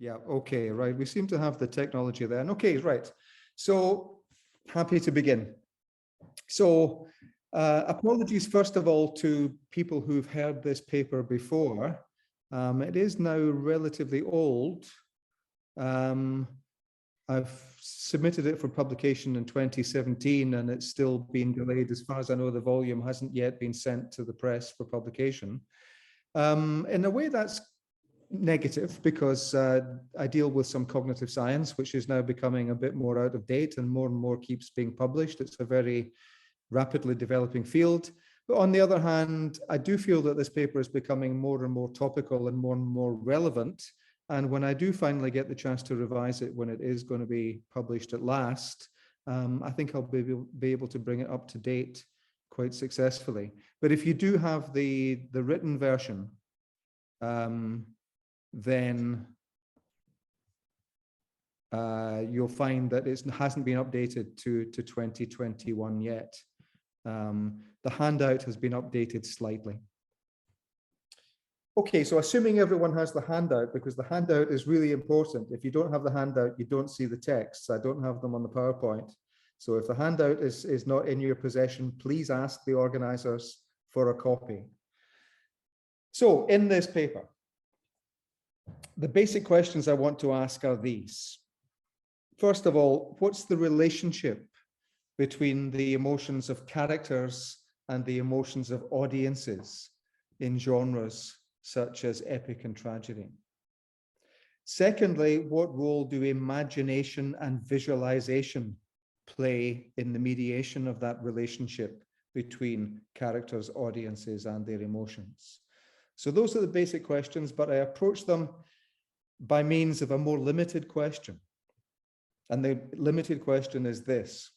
Yeah, okay, right. We seem to have the technology then. Okay, right. So happy to begin. So apologies, first of all, to people who've heard this paper before. It is now relatively old. I've submitted it for publication in 2017 and it's still been delayed. As far as I know, the volume hasn't yet been sent to the press for publication. In a way, that's negative because I deal with some cognitive science, which is now becoming a bit more out of date and more keeps being published. It's a very rapidly developing field. But on the other hand, I do feel that this paper is becoming more and more topical and more relevant. And when I do finally get the chance to revise it, when it is going to be published at last, I think I'll be able to bring it up to date quite successfully. But if you do have the written version, then you'll find that it hasn't been updated to 2021 yet. The handout has been updated slightly. Okay, so assuming everyone has the handout, because the handout is really important. If you don't have the handout, you don't see the texts. I don't have them on the PowerPoint. So if the handout is not in your possession, please ask the organizers for a copy. So in this paper, the basic questions I want to ask are these. First of all, what's the relationship between the emotions of characters and the emotions of audiences in genres such as epic and tragedy? Secondly, what role do imagination and visualization play in the mediation of that relationship between characters, audiences, and their emotions? So those are the basic questions, but I approach them by means of a more limited question. And the limited question is this: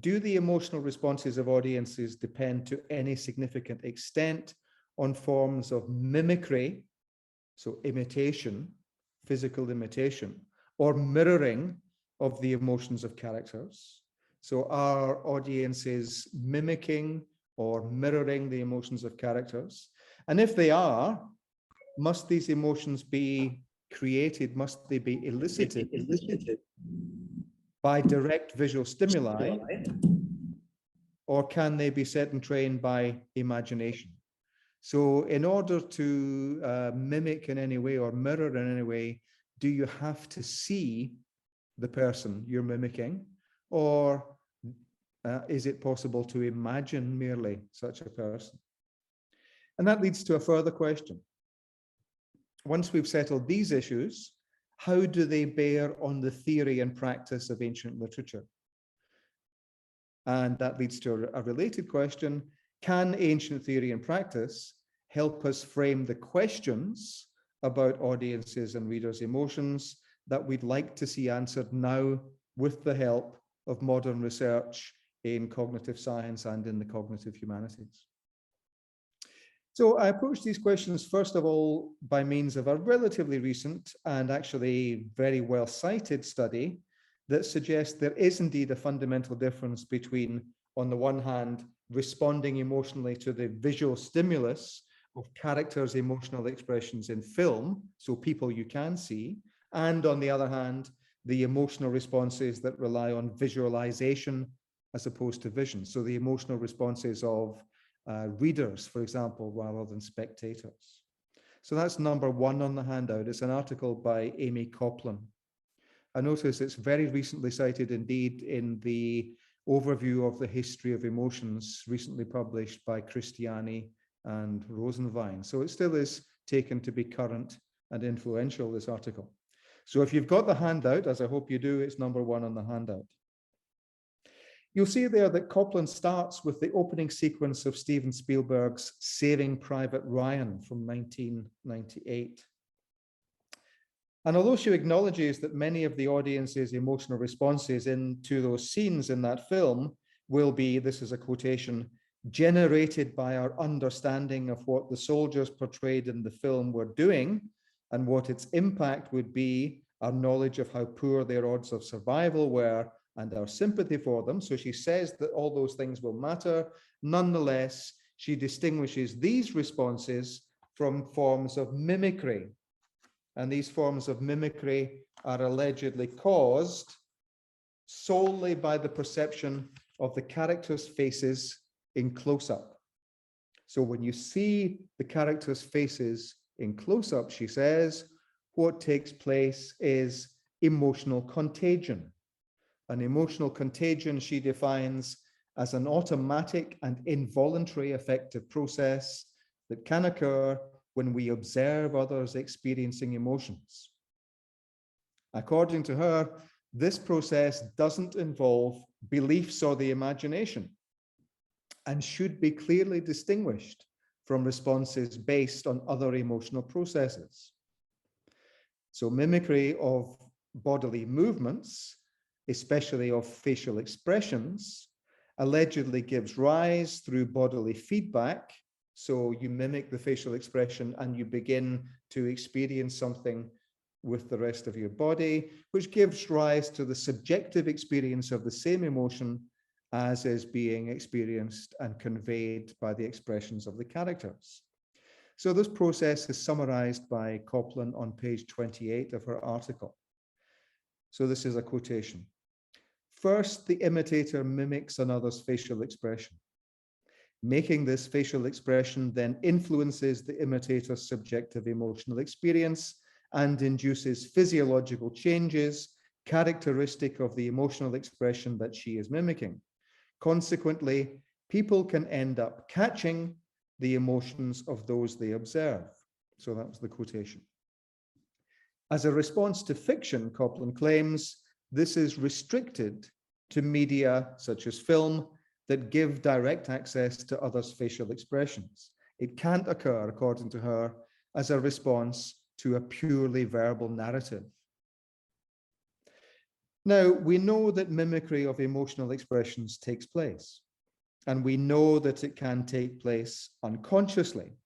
do the emotional responses of audiences depend to any significant extent on forms of mimicry, so imitation, physical imitation, or mirroring of the emotions of characters? So are audiences mimicking or mirroring the emotions of characters? And if they are, must these emotions be created, must they be elicited by direct visual stimuli, or can they be set and trained by imagination? So in order to mimic in any way or mirror in any way, do you have to see the person you're mimicking, or is it possible to imagine merely such a person? And that leads to a further question. Once we've settled these issues, how do they bear on the theory and practice of ancient literature? And that leads to a related question. Can ancient theory and practice help us frame the questions about audiences and readers' emotions that we'd like to see answered now with the help of modern research in cognitive science and in the cognitive humanities? So I approach these questions, first of all, by means of a relatively recent and actually very well cited study that suggests there is indeed a fundamental difference between, on the one hand, responding emotionally to the visual stimulus of characters' emotional expressions in film, so people you can see, and on the other hand, the emotional responses that rely on visualization as opposed to vision. So the emotional responses of readers, for example, rather than spectators. So that's number one on the handout. It's an article by Amy Copland. I notice it's very recently cited indeed in the overview of the history of emotions recently published by Christiani and Rosenwein. So it still is taken to be current and influential, this article. So if you've got the handout, as I hope you do, it's number one on the handout. You'll see there that Copland starts with the opening sequence of Steven Spielberg's Saving Private Ryan from 1998. And although she acknowledges that many of the audience's emotional responses into those scenes in that film will be, this is a quotation, generated by our understanding of what the soldiers portrayed in the film were doing and what its impact would be, our knowledge of how poor their odds of survival were, and our sympathy for them. So she says that all those things will matter. Nonetheless, she distinguishes these responses from forms of mimicry. And these forms of mimicry are allegedly caused solely by the perception of the characters' faces in close-up. So when you see the characters' faces in close-up, she says, what takes place is emotional contagion. An emotional contagion she defines as an automatic and involuntary affective process that can occur when we observe others experiencing emotions. According to her, this process doesn't involve beliefs or the imagination and should be clearly distinguished from responses based on other emotional processes. So mimicry of bodily movements, especially of facial expressions, allegedly gives rise through bodily feedback. So you mimic the facial expression and you begin to experience something with the rest of your body, which gives rise to the subjective experience of the same emotion as is being experienced and conveyed by the expressions of the characters. So this process is summarized by Copland on page 28 of her article. So this is a quotation. First, the imitator mimics another's facial expression. Making this facial expression then influences the imitator's subjective emotional experience and induces physiological changes characteristic of the emotional expression that she is mimicking. Consequently, people can end up catching the emotions of those they observe. So that was the quotation. As a response to fiction, Copland claims, this is restricted to media such as film that give direct access to others' facial expressions. It can't occur, according to her, as a response to a purely verbal narrative. Now, we know that mimicry of emotional expressions takes place, and we know that it can take place unconsciously.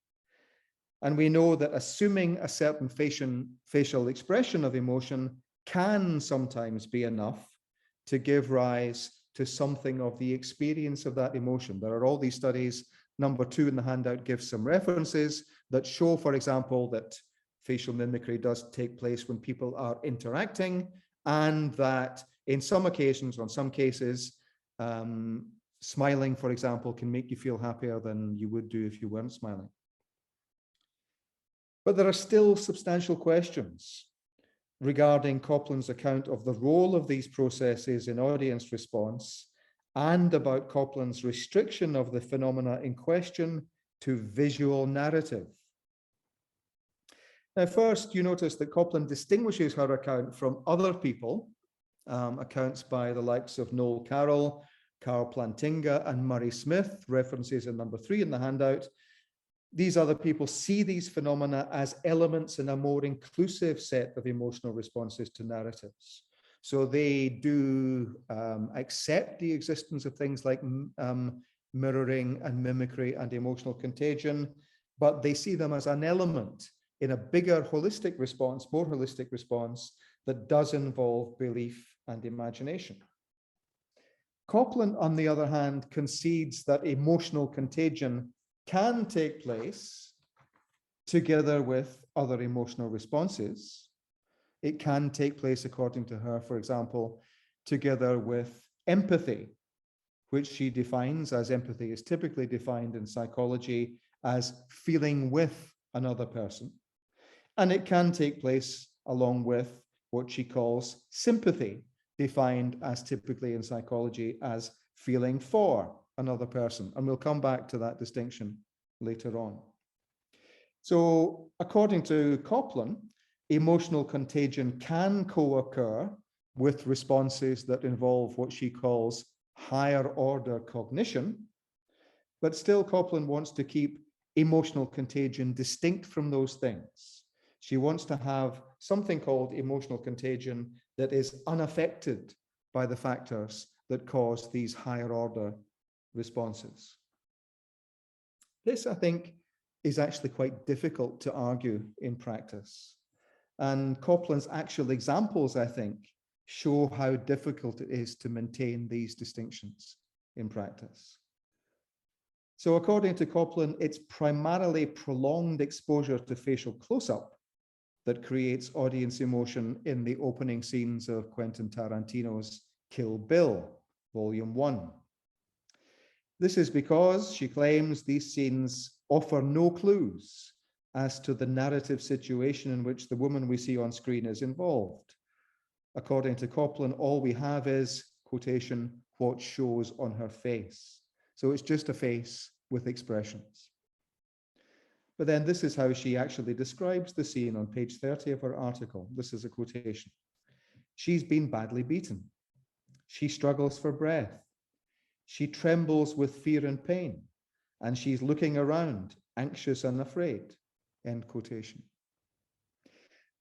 And we know that assuming a certain facial expression of emotion can sometimes be enough to give rise to something of the experience of that emotion. There are all these studies. Number 2 in the handout gives some references that show, for example, that facial mimicry does take place when people are interacting, and that in some occasions, or in some cases, smiling, for example, can make you feel happier than you would do if you weren't smiling. But there are still substantial questions regarding Copland's account of the role of these processes in audience response and about Copland's restriction of the phenomena in question to visual narrative. Now, first, you notice that Copland distinguishes her account from other people, accounts by the likes of Noel Carroll, Carl Plantinga, and Murray Smith, references in number 3 in the handout. These other people see these phenomena as elements in a more inclusive set of emotional responses to narratives. So they do accept the existence of things like mirroring and mimicry and emotional contagion, but they see them as an element in a bigger holistic response, more holistic response that does involve belief and imagination. Copland, on the other hand, concedes that emotional contagion can take place together with other emotional responses. It can take place, according to her, for example, together with empathy, which she defines as empathy is typically defined in psychology as feeling with another person. And it can take place along with what she calls sympathy, defined as typically in psychology as feeling for another person. And we'll come back to that distinction later on. So according to Copland, emotional contagion can co-occur with responses that involve what she calls higher order cognition, but still Copland wants to keep emotional contagion distinct from those things. She wants to have something called emotional contagion that is unaffected by the factors that cause these higher order responses. This, I think, is actually quite difficult to argue in practice. And Copland's actual examples, I think, show how difficult it is to maintain these distinctions in practice. So according to Copland, it's primarily prolonged exposure to facial close-up that creates audience emotion in the opening scenes of Quentin Tarantino's Kill Bill, Volume 1. This is because, she claims, these scenes offer no clues as to the narrative situation in which the woman we see on screen is involved. According to Copland, all we have is, quotation, what shows on her face. So it's just a face with expressions. But then this is how she actually describes the scene on page 30 of her article. This is a quotation. She's been badly beaten. She struggles for breath. She trembles with fear and pain, and she's looking around, anxious and afraid, end quotation.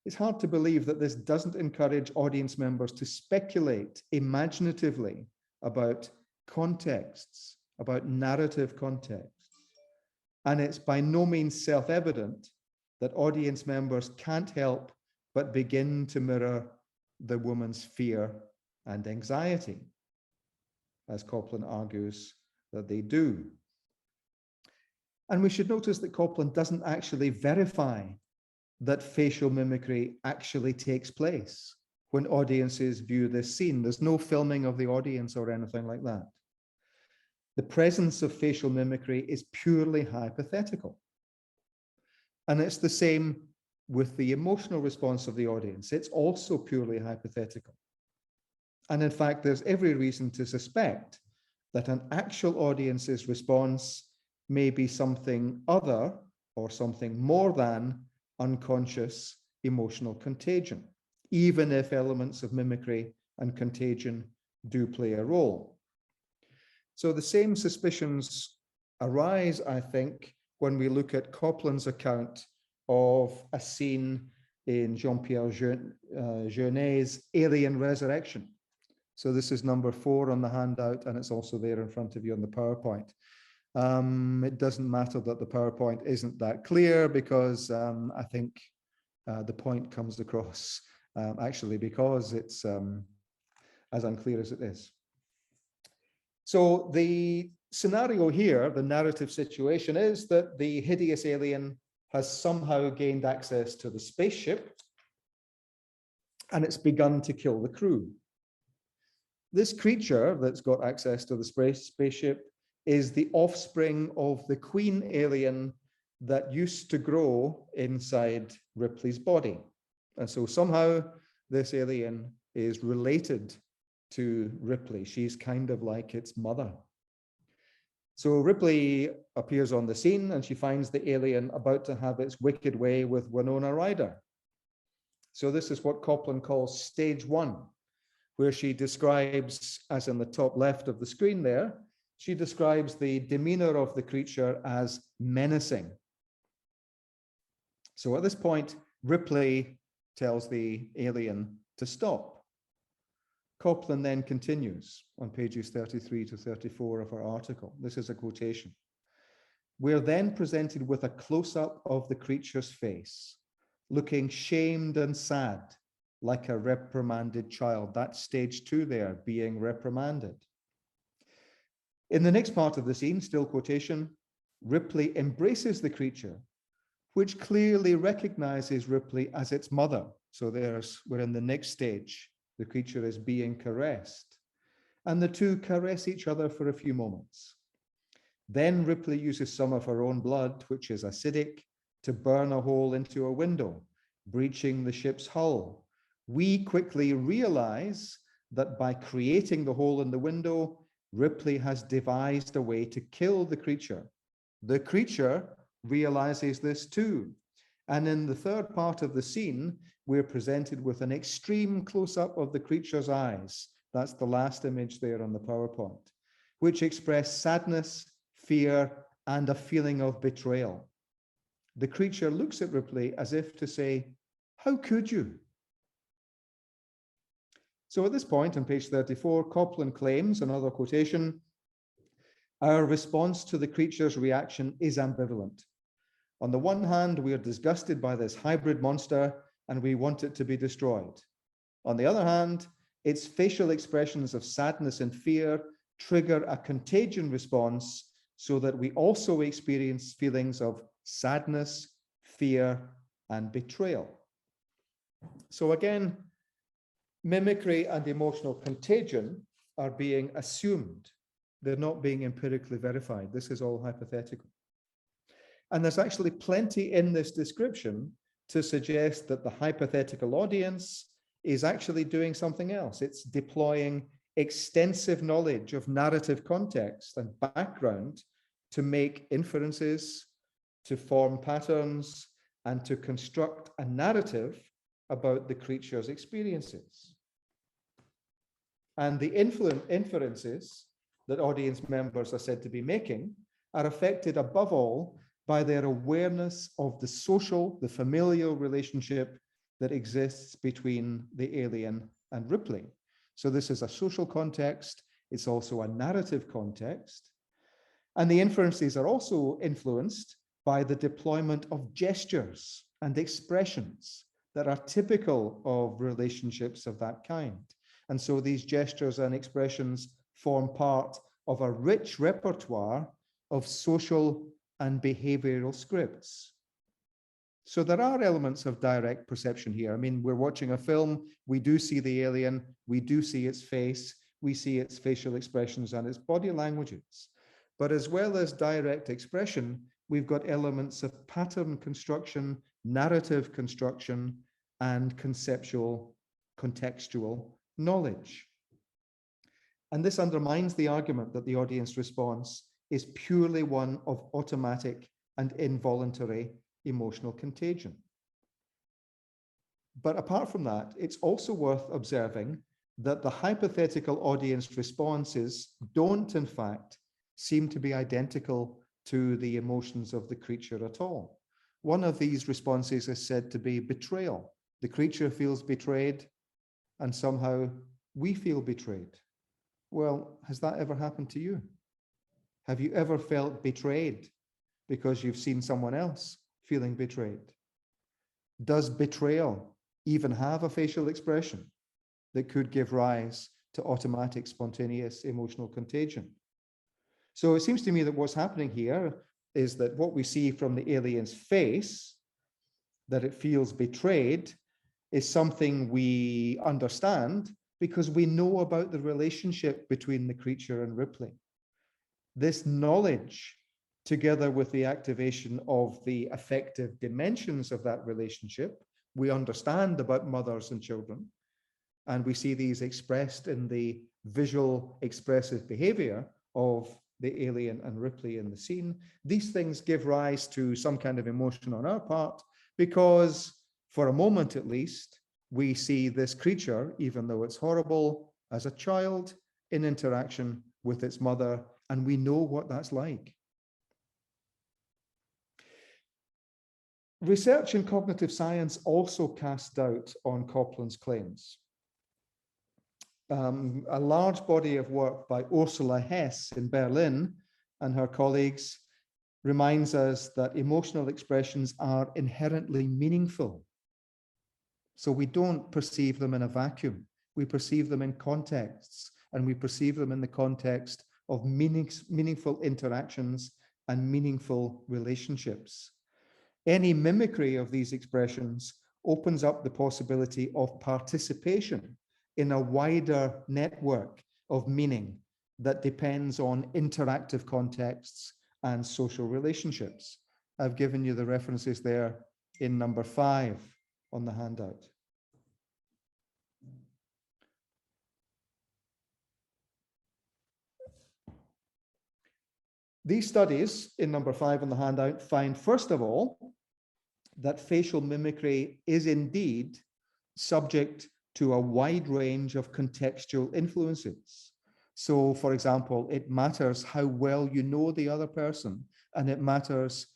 It's hard to believe that this doesn't encourage audience members to speculate imaginatively about contexts, about narrative contexts. And it's by no means self-evident that audience members can't help but begin to mirror the woman's fear and anxiety, as Copland argues that they do. And we should notice that Copland doesn't actually verify that facial mimicry actually takes place when audiences view this scene. There's no filming of the audience or anything like that. The presence of facial mimicry is purely hypothetical. And it's the same with the emotional response of the audience. It's also purely hypothetical. And in fact, there's every reason to suspect that an actual audience's response may be something other or something more than unconscious emotional contagion, even if elements of mimicry and contagion do play a role. So the same suspicions arise, I think, when we look at Copland's account of a scene in Jean-Pierre Jeunet's Alien Resurrection. So this is number 4 on the handout, and it's also there in front of you on the PowerPoint. It doesn't matter that the PowerPoint isn't that clear, because I think the point comes across actually because it's as unclear as it is. So the scenario here, the narrative situation, is that the hideous alien has somehow gained access to the spaceship, and it's begun to kill the crew. This creature that's got access to the spaceship is the offspring of the queen alien that used to grow inside Ripley's body. And so somehow this alien is related to Ripley. She's kind of like its mother. So Ripley appears on the scene, and she finds the alien about to have its wicked way with Winona Ryder. So this is what Copland calls stage 1, where she describes, as in the top left of the screen there, she describes the demeanor of the creature as menacing. So at this point, Ripley tells the alien to stop. Copland then continues on pages 33 to 34 of our article. This is a quotation. We're then presented with a close-up of the creature's face, looking shamed and sad, like a reprimanded child. That's stage 2 there, being reprimanded. In the next part of the scene, still quotation, Ripley embraces the creature, which clearly recognizes Ripley as its mother. So we're in the next stage. The creature is being caressed, and the two caress each other for a few moments. Then Ripley uses some of her own blood, which is acidic, to burn a hole into a window, breaching the ship's hull. We quickly realize that by creating the hole in the window, Ripley has devised a way to kill the creature. The creature realizes this too. And in the third part of the scene, we're presented with an extreme close-up of the creature's eyes. That's the last image there on the PowerPoint, which express sadness, fear, and a feeling of betrayal. The creature looks at Ripley as if to say, "How could you?" So at this point on page 34, Copland claims, another quotation, our response to the creature's reaction is ambivalent. On the one hand, we are disgusted by this hybrid monster and we want it to be destroyed. On the other hand, its facial expressions of sadness and fear trigger a contagion response so that we also experience feelings of sadness, fear, and betrayal. So again, mimicry and emotional contagion are being assumed. They're not being empirically verified. This is all hypothetical. And there's actually plenty in this description to suggest that the hypothetical audience is actually doing something else. It's deploying extensive knowledge of narrative context and background to make inferences, to form patterns, and to construct a narrative about the creature's experiences. And the inferences that audience members are said to be making are affected above all by their awareness of the social, the familial relationship that exists between the alien and Ripley. So this is a social context. It's also a narrative context. And the inferences are also influenced by the deployment of gestures and expressions that are typical of relationships of that kind. And so these gestures and expressions form part of a rich repertoire of social and behavioral scripts. So there are elements of direct perception here. I mean, we're watching a film, we do see the alien, we do see its face, we see its facial expressions and its body languages. But as well as direct expression, we've got elements of pattern construction, narrative construction, and conceptual, contextual knowledge. And this undermines the argument that the audience response is purely one of automatic and involuntary emotional contagion. But apart from that, it's also worth observing that the hypothetical audience responses don't, in fact, seem to be identical to the emotions of the creature at all. One of these responses is said to be betrayal. The creature feels betrayed, and somehow we feel betrayed. Well, has that ever happened to you? Have you ever felt betrayed because you've seen someone else feeling betrayed? Does betrayal even have a facial expression that could give rise to automatic, spontaneous emotional contagion? So it seems to me that what's happening here is that what we see from the alien's face, that it feels betrayed, is something we understand because we know about the relationship between the creature and Ripley. This knowledge, together with the activation of the affective dimensions of that relationship, we understand about mothers and children, and we see these expressed in the visual expressive behavior of the alien and Ripley in the scene. These things give rise to some kind of emotion on our part because, for a moment at least, we see this creature, even though it's horrible, as a child in interaction with its mother, and we know what that's like. Research in cognitive science also cast doubt on Copland's claims. A large body of work by Ursula Hess in Berlin and her colleagues reminds us that emotional expressions are inherently meaningful. So we don't perceive them in a vacuum. We perceive them in contexts, and we perceive them in the context of meaningful interactions and meaningful relationships. Any mimicry of these expressions opens up the possibility of participation in a wider network of meaning that depends on interactive contexts and social relationships. I've given you the references there in number 5 on the handout. These studies in number 5 on the handout find, first of all, that facial mimicry is indeed subject to a wide range of contextual influences. So, for example, it matters how well you know the other person, and it matters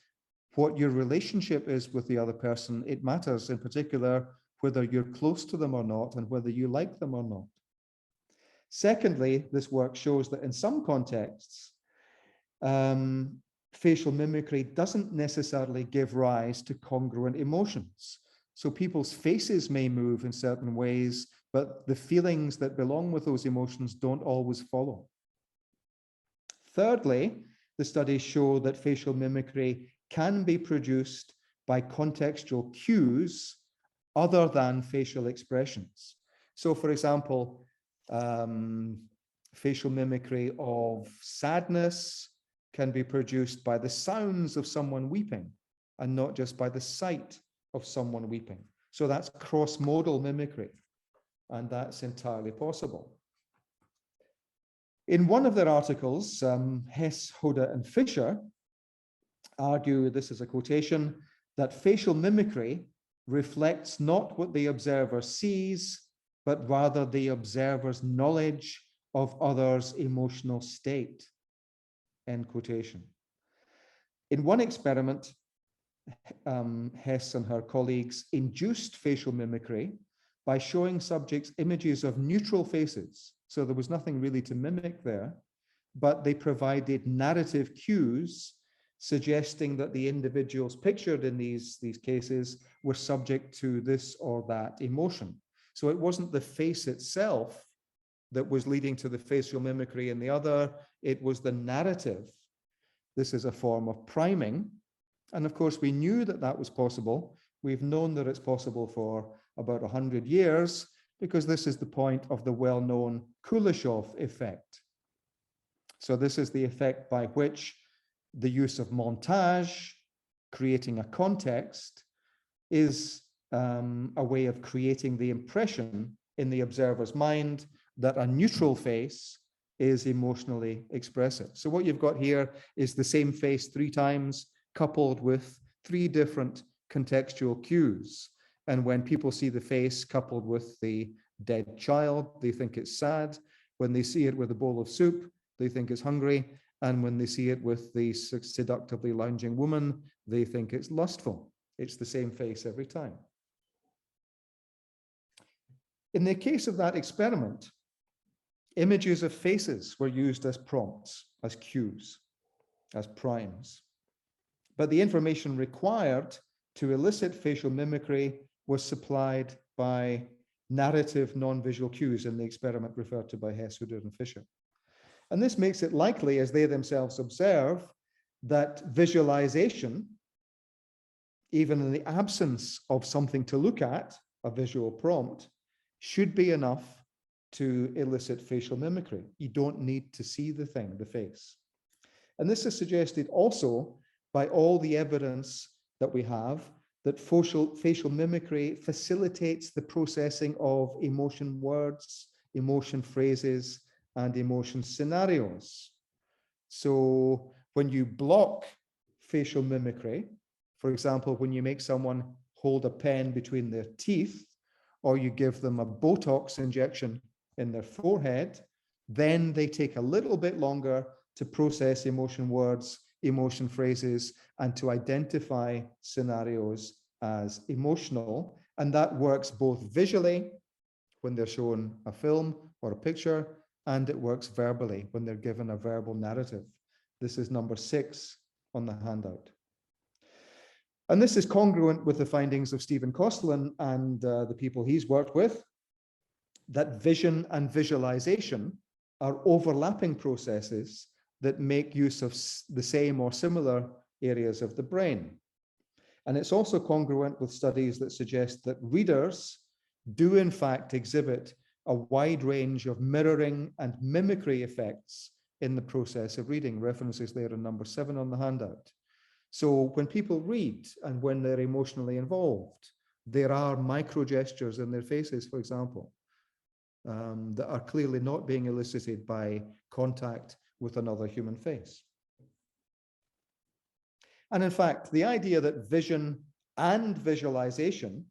what your relationship is with the other person. It matters in particular whether you're close to them or not, and whether you like them or not. Secondly, this work shows that in some contexts, facial mimicry doesn't necessarily give rise to congruent emotions. So people's faces may move in certain ways, but the feelings that belong with those emotions don't always follow. Thirdly, the studies show that facial mimicry can be produced by contextual cues other than facial expressions. So for example, facial mimicry of sadness can be produced by the sounds of someone weeping and not just by the sight of someone weeping. So that's cross-modal mimicry, and that's entirely possible. In one of their articles, Hess, Hoda, and Fisher argue, this is a quotation, that facial mimicry reflects not what the observer sees, but rather the observer's knowledge of others' emotional state, end quotation. In one experiment, Hess and her colleagues induced facial mimicry by showing subjects images of neutral faces. So there was nothing really to mimic there, but they provided narrative cues suggesting that the individuals pictured in these cases were subject to this or that emotion. So it wasn't the face itself that was leading to the facial mimicry in the other, it was the narrative. This is a form of priming. And of course, we knew that that was possible. We've known that it's possible for about 100 years, because this is the point of the well-known Kuleshov effect. So this is the effect by which the use of montage, creating a context, is a way of creating the impression in the observer's mind that a neutral face is emotionally expressive. So what you've got here is the same face 3 times, coupled with 3 different contextual cues. And when people see the face coupled with the dead child, they think it's sad. When they see it with a bowl of soup, they think it's hungry. And when they see it with the seductively lounging woman, they think it's lustful. It's the same face every time. In the case of that experiment, images of faces were used as prompts, as cues, as primes. But the information required to elicit facial mimicry was supplied by narrative non-visual cues in the experiment referred to by Hess, Hoda, and Fisher. And this makes it likely, as they themselves observe, that visualization, even in the absence of something to look at, a visual prompt, should be enough to elicit facial mimicry. You don't need to see the thing, the face. And this is suggested also by all the evidence that we have that facial mimicry facilitates the processing of emotion words, emotion phrases, and emotion scenarios. So when you block facial mimicry, for example, when you make someone hold a pen between their teeth, or you give them a Botox injection in their forehead, then they take a little bit longer to process emotion words, emotion phrases, and to identify scenarios as emotional. And that works both visually when they're shown a film or a picture, and it works verbally when they're given a verbal narrative. This is number 6 on the handout. And this is congruent with the findings of Stephen Kostelin and the people he's worked with, that vision and visualization are overlapping processes that make use of the same or similar areas of the brain. And it's also congruent with studies that suggest that readers do in fact exhibit a wide range of mirroring and mimicry effects in the process of reading. References there in number 7 on the handout. So when people read and when they're emotionally involved, there are micro gestures in their faces, for example, that are clearly not being elicited by contact with another human face. And in fact, the idea that vision and visualization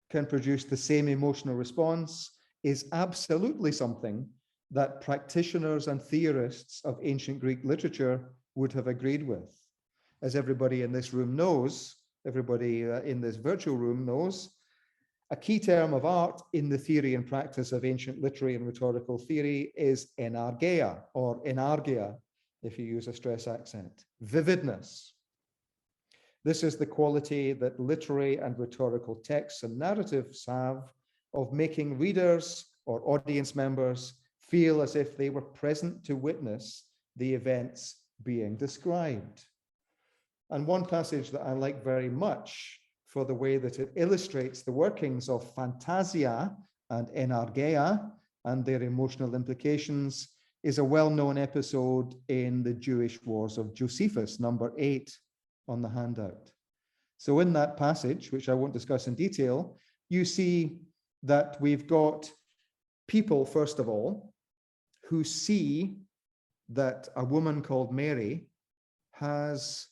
can produce the same emotional response is absolutely something that practitioners and theorists of ancient Greek literature would have agreed with. As everybody in this room knows, everybody in this virtual room knows, a key term of art in the theory and practice of ancient literary and rhetorical theory is enargeia, or enargia, if you use a stress accent, vividness. This is the quality that literary and rhetorical texts and narratives have of making readers or audience members feel as if they were present to witness the events being described. And one passage that I like very much for the way that it illustrates the workings of fantasia and enargeia and their emotional implications is a well-known episode in the Jewish Wars of Josephus, number 8 on the handout. So in that passage, which I won't discuss in detail, you see that we've got people, first of all, who see that a woman called Mary has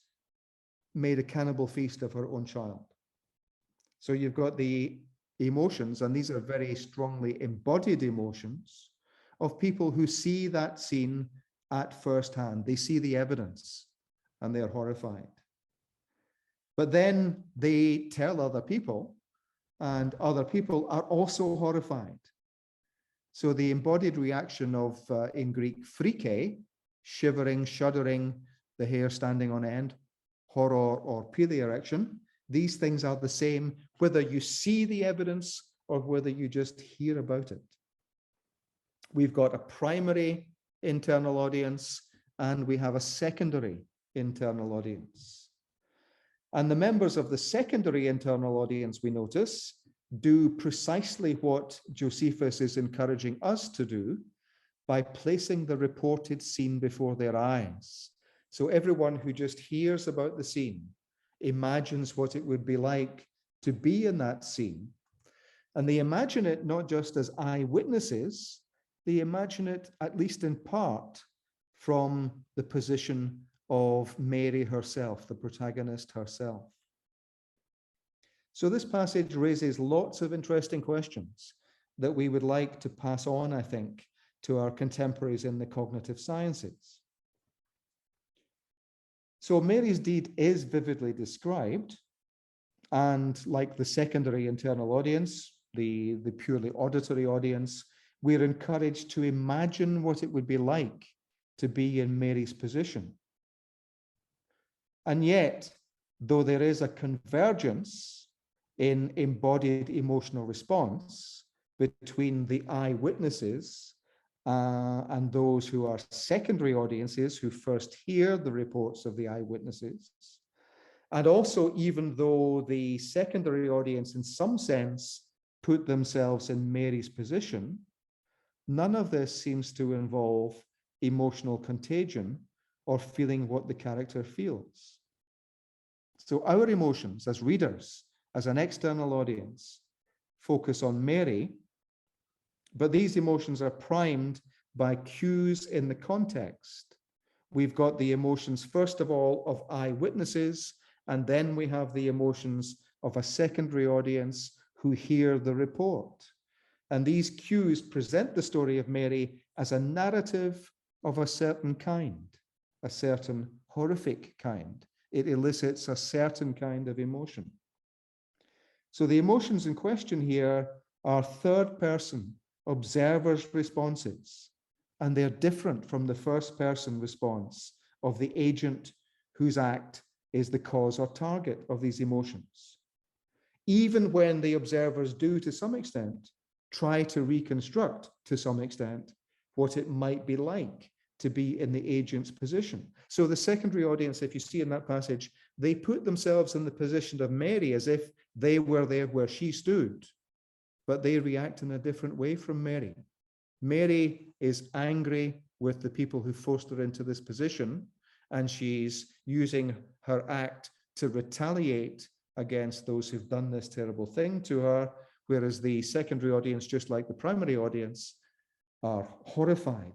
made a cannibal feast of her own child. So you've got the emotions, and these are very strongly embodied emotions of people who see that scene at first hand. They see the evidence and they're horrified. But then they tell other people, and other people are also horrified. So the embodied reaction of, in Greek, phrike, shivering, shuddering, the hair standing on end, horror or pili-erection, these things are the same whether you see the evidence or whether you just hear about it. We've got a primary internal audience and we have a secondary internal audience. And the members of the secondary internal audience, we notice, do precisely what Josephus is encouraging us to do by placing the reported scene before their eyes. So everyone who just hears about the scene imagines what it would be like to be in that scene. And they imagine it not just as eyewitnesses, they imagine it, at least in part, from the position of Mary herself, the protagonist herself. So this passage raises lots of interesting questions that we would like to pass on, I think, to our contemporaries in the cognitive sciences. So Mary's deed is vividly described, and like the secondary internal audience, the purely auditory audience, we're encouraged to imagine what it would be like to be in Mary's position. And yet, though there is a convergence in embodied emotional response between the eyewitnesses and those who are secondary audiences who first hear the reports of the eyewitnesses, and also even though the secondary audience in some sense put themselves in Mary's position, none of this seems to involve emotional contagion or feeling what the character feels. So our emotions as readers, as an external audience, focus on Mary, but these emotions are primed by cues in the context. We've got the emotions, first of all, of eyewitnesses, and then we have the emotions of a secondary audience who hear the report. And these cues present the story of Mary as a narrative of a certain kind, a certain horrific kind. It elicits a certain kind of emotion. So the emotions in question here are third-person observers' responses, and they're different from the first-person response of the agent whose act is the cause or target of these emotions. Even when the observers do, to some extent, try to reconstruct, to some extent, what it might be like to be in the agent's position. So the secondary audience, if you see in that passage, they put themselves in the position of Mary as if they were there where she stood, but they react in a different way from Mary. Mary is angry with the people who forced her into this position, and she's using her act to retaliate against those who've done this terrible thing to her, whereas the secondary audience, just like the primary audience, are horrified.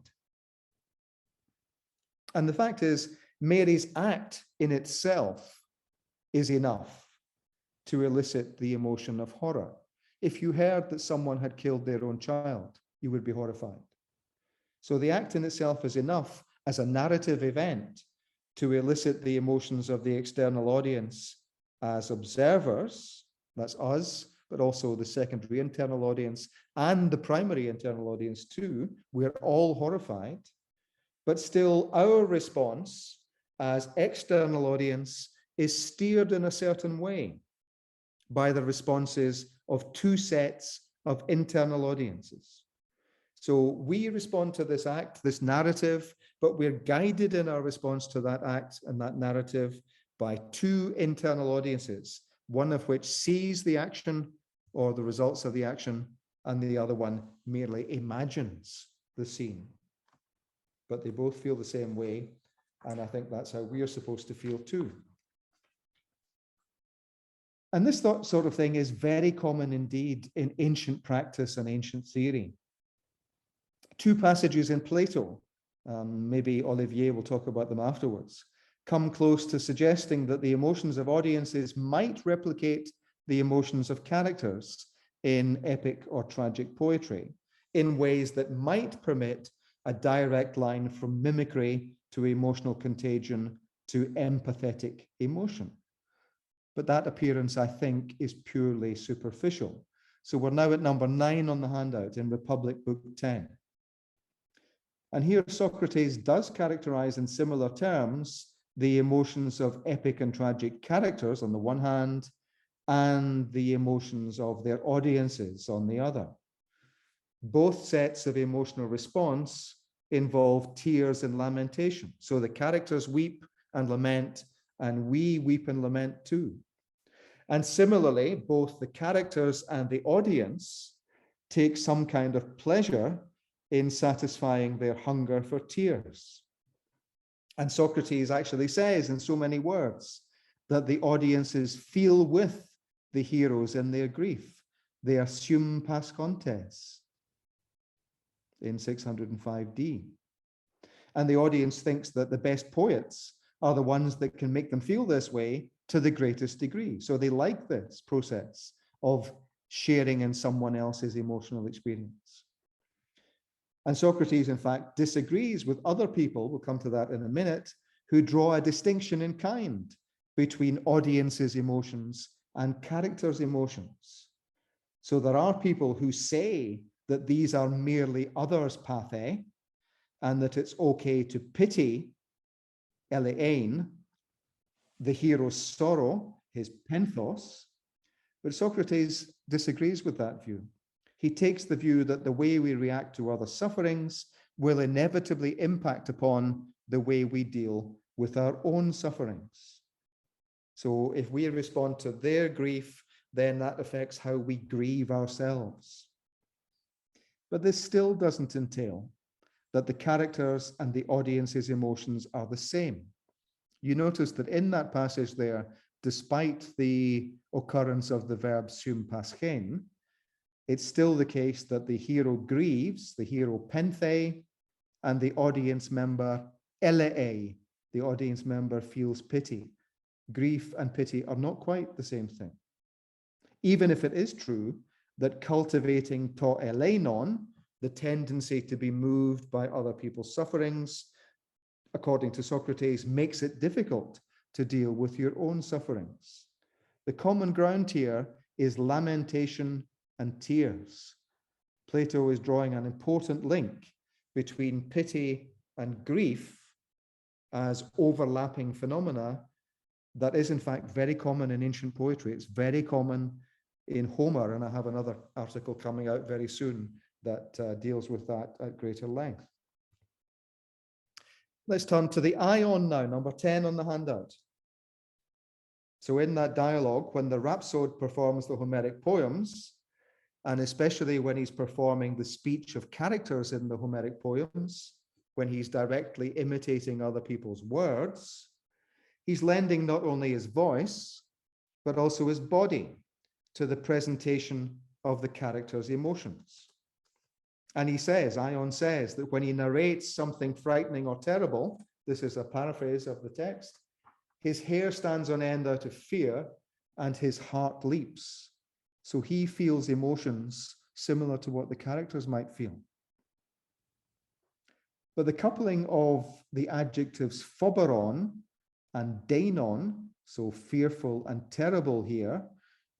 And the fact is, Mary's act in itself is enough to elicit the emotion of horror. If you heard that someone had killed their own child, you would be horrified. So the act in itself is enough as a narrative event to elicit the emotions of the external audience as observers, that's us, but also the secondary internal audience and the primary internal audience too. We're all horrified, but still our response as external audience is steered in a certain way by the responses of two sets of internal audiences. So we respond to this act, this narrative, but we're guided in our response to that act and that narrative by two internal audiences one of which sees the action or the results of the action, and the other one merely imagines the scene. But they both feel the same way, and I think that's how we are supposed to feel too. And this sort of thing is very common indeed in ancient practice and ancient theory. Two passages in Plato, maybe Olivier will talk about them afterwards, come close to suggesting that the emotions of audiences might replicate the emotions of characters in epic or tragic poetry in ways that might permit a direct line from mimicry to emotional contagion to empathetic emotion. But that appearance, I think, is purely superficial. So we're now at number 9 on the handout in Republic Book 10. And here Socrates does characterize in similar terms the emotions of epic and tragic characters on the one hand, and the emotions of their audiences on the other. Both sets of emotional response involve tears and lamentation. So the characters weep and lament, and we weep and lament too. And similarly, both the characters and the audience take some kind of pleasure in satisfying their hunger for tears. And Socrates actually says in so many words that the audiences feel with the heroes in their grief. They assume pas contes in 605D. And the audience thinks that the best poets are the ones that can make them feel this way to the greatest degree. So they like this process of sharing in someone else's emotional experience. And Socrates, in fact, disagrees with other people, we'll come to that in a minute, who draw a distinction in kind between audiences' emotions and characters' emotions. So there are people who say that these are merely others' pathe, and that it's okay to pity eleein, the hero's sorrow, his penthos. But Socrates disagrees with that view. He takes the view that the way we react to other sufferings will inevitably impact upon the way we deal with our own sufferings. So if we respond to their grief, then that affects how we grieve ourselves. But this still doesn't entail that the characters and the audience's emotions are the same. You notice that in that passage there, despite the occurrence of the verb sum paschen, it's still the case that the hero grieves, the hero penthe, and the audience member elei, the audience member feels pity. Grief and pity are not quite the same thing. Even if it is true that cultivating to eleinon, the tendency to be moved by other people's sufferings, according to Socrates, makes it difficult to deal with your own sufferings. The common ground here is lamentation and tears. Plato is drawing an important link between pity and grief as overlapping phenomena that is in fact very common in ancient poetry. It's very common in Homer, and I have another article coming out very soon that deals with that at greater length. Let's turn to the ion now, number 10 on the handout. So in that dialogue, when the rhapsode performs the Homeric poems, and especially when he's performing the speech of characters in the Homeric poems, when he's directly imitating other people's words, he's lending not only his voice, but also his body to the presentation of the character's emotions. And he says, Ion says, that when he narrates something frightening or terrible, this is a paraphrase of the text, his hair stands on end out of fear and his heart leaps. So he feels emotions similar to what the characters might feel. But the coupling of the adjectives phoberon and deinon, so fearful and terrible here,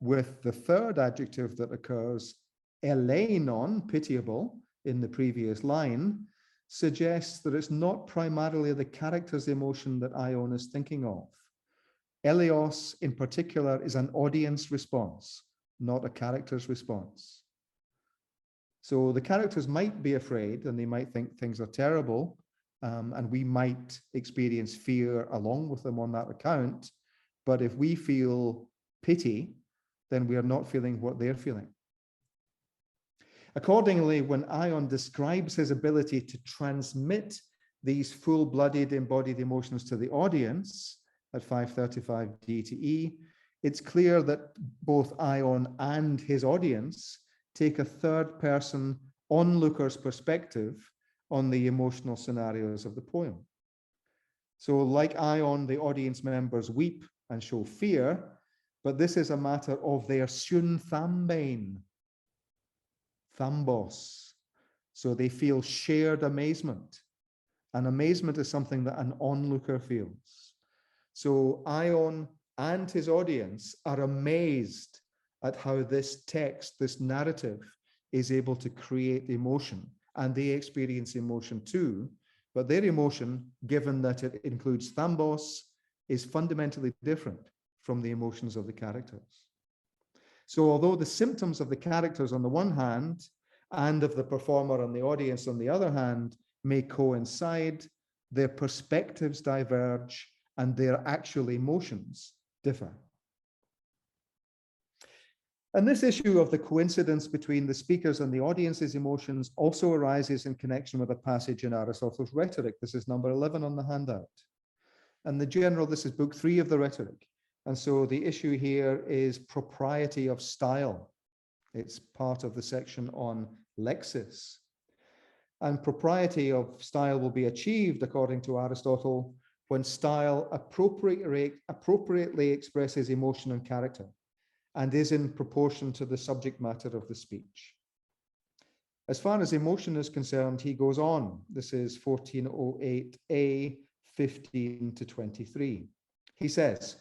with the third adjective that occurs, eleinon, pitiable, in the previous line, suggests that it's not primarily the character's emotion that Ion is thinking of. Eleos, in particular, is an audience response, not a character's response. So the characters might be afraid and they might think things are terrible, and we might experience fear along with them on that account. But if we feel pity, then we are not feeling what they're feeling. Accordingly, when Ion describes his ability to transmit these full-blooded embodied emotions to the audience at 5:35 DTE, it's clear that both Ion and his audience take a third-person onlooker's perspective on the emotional scenarios of the poem. So like Ion, the audience members weep and show fear, but this is a matter of their syn thambein, thambos. So they feel shared amazement. And amazement is something that an onlooker feels. So Ion and his audience are amazed at how this text, this narrative, is able to create emotion. And they experience emotion too. But their emotion, given that it includes thambos, is fundamentally different from the emotions of the characters. So although the symptoms of the characters on the one hand and of the performer and the audience on the other hand may coincide, their perspectives diverge and their actual emotions differ. And this issue of the coincidence between the speakers and the audience's emotions also arises in connection with a passage in Aristotle's Rhetoric. This is number 11 on the handout. And this is book 3 of the Rhetoric. And so the issue here is propriety of style. It's part of the section on lexis. And propriety of style will be achieved, according to Aristotle, when style appropriately expresses emotion and character, and is in proportion to the subject matter of the speech. As far as emotion is concerned, he goes on. This is 1408a, 15 to 23. He says,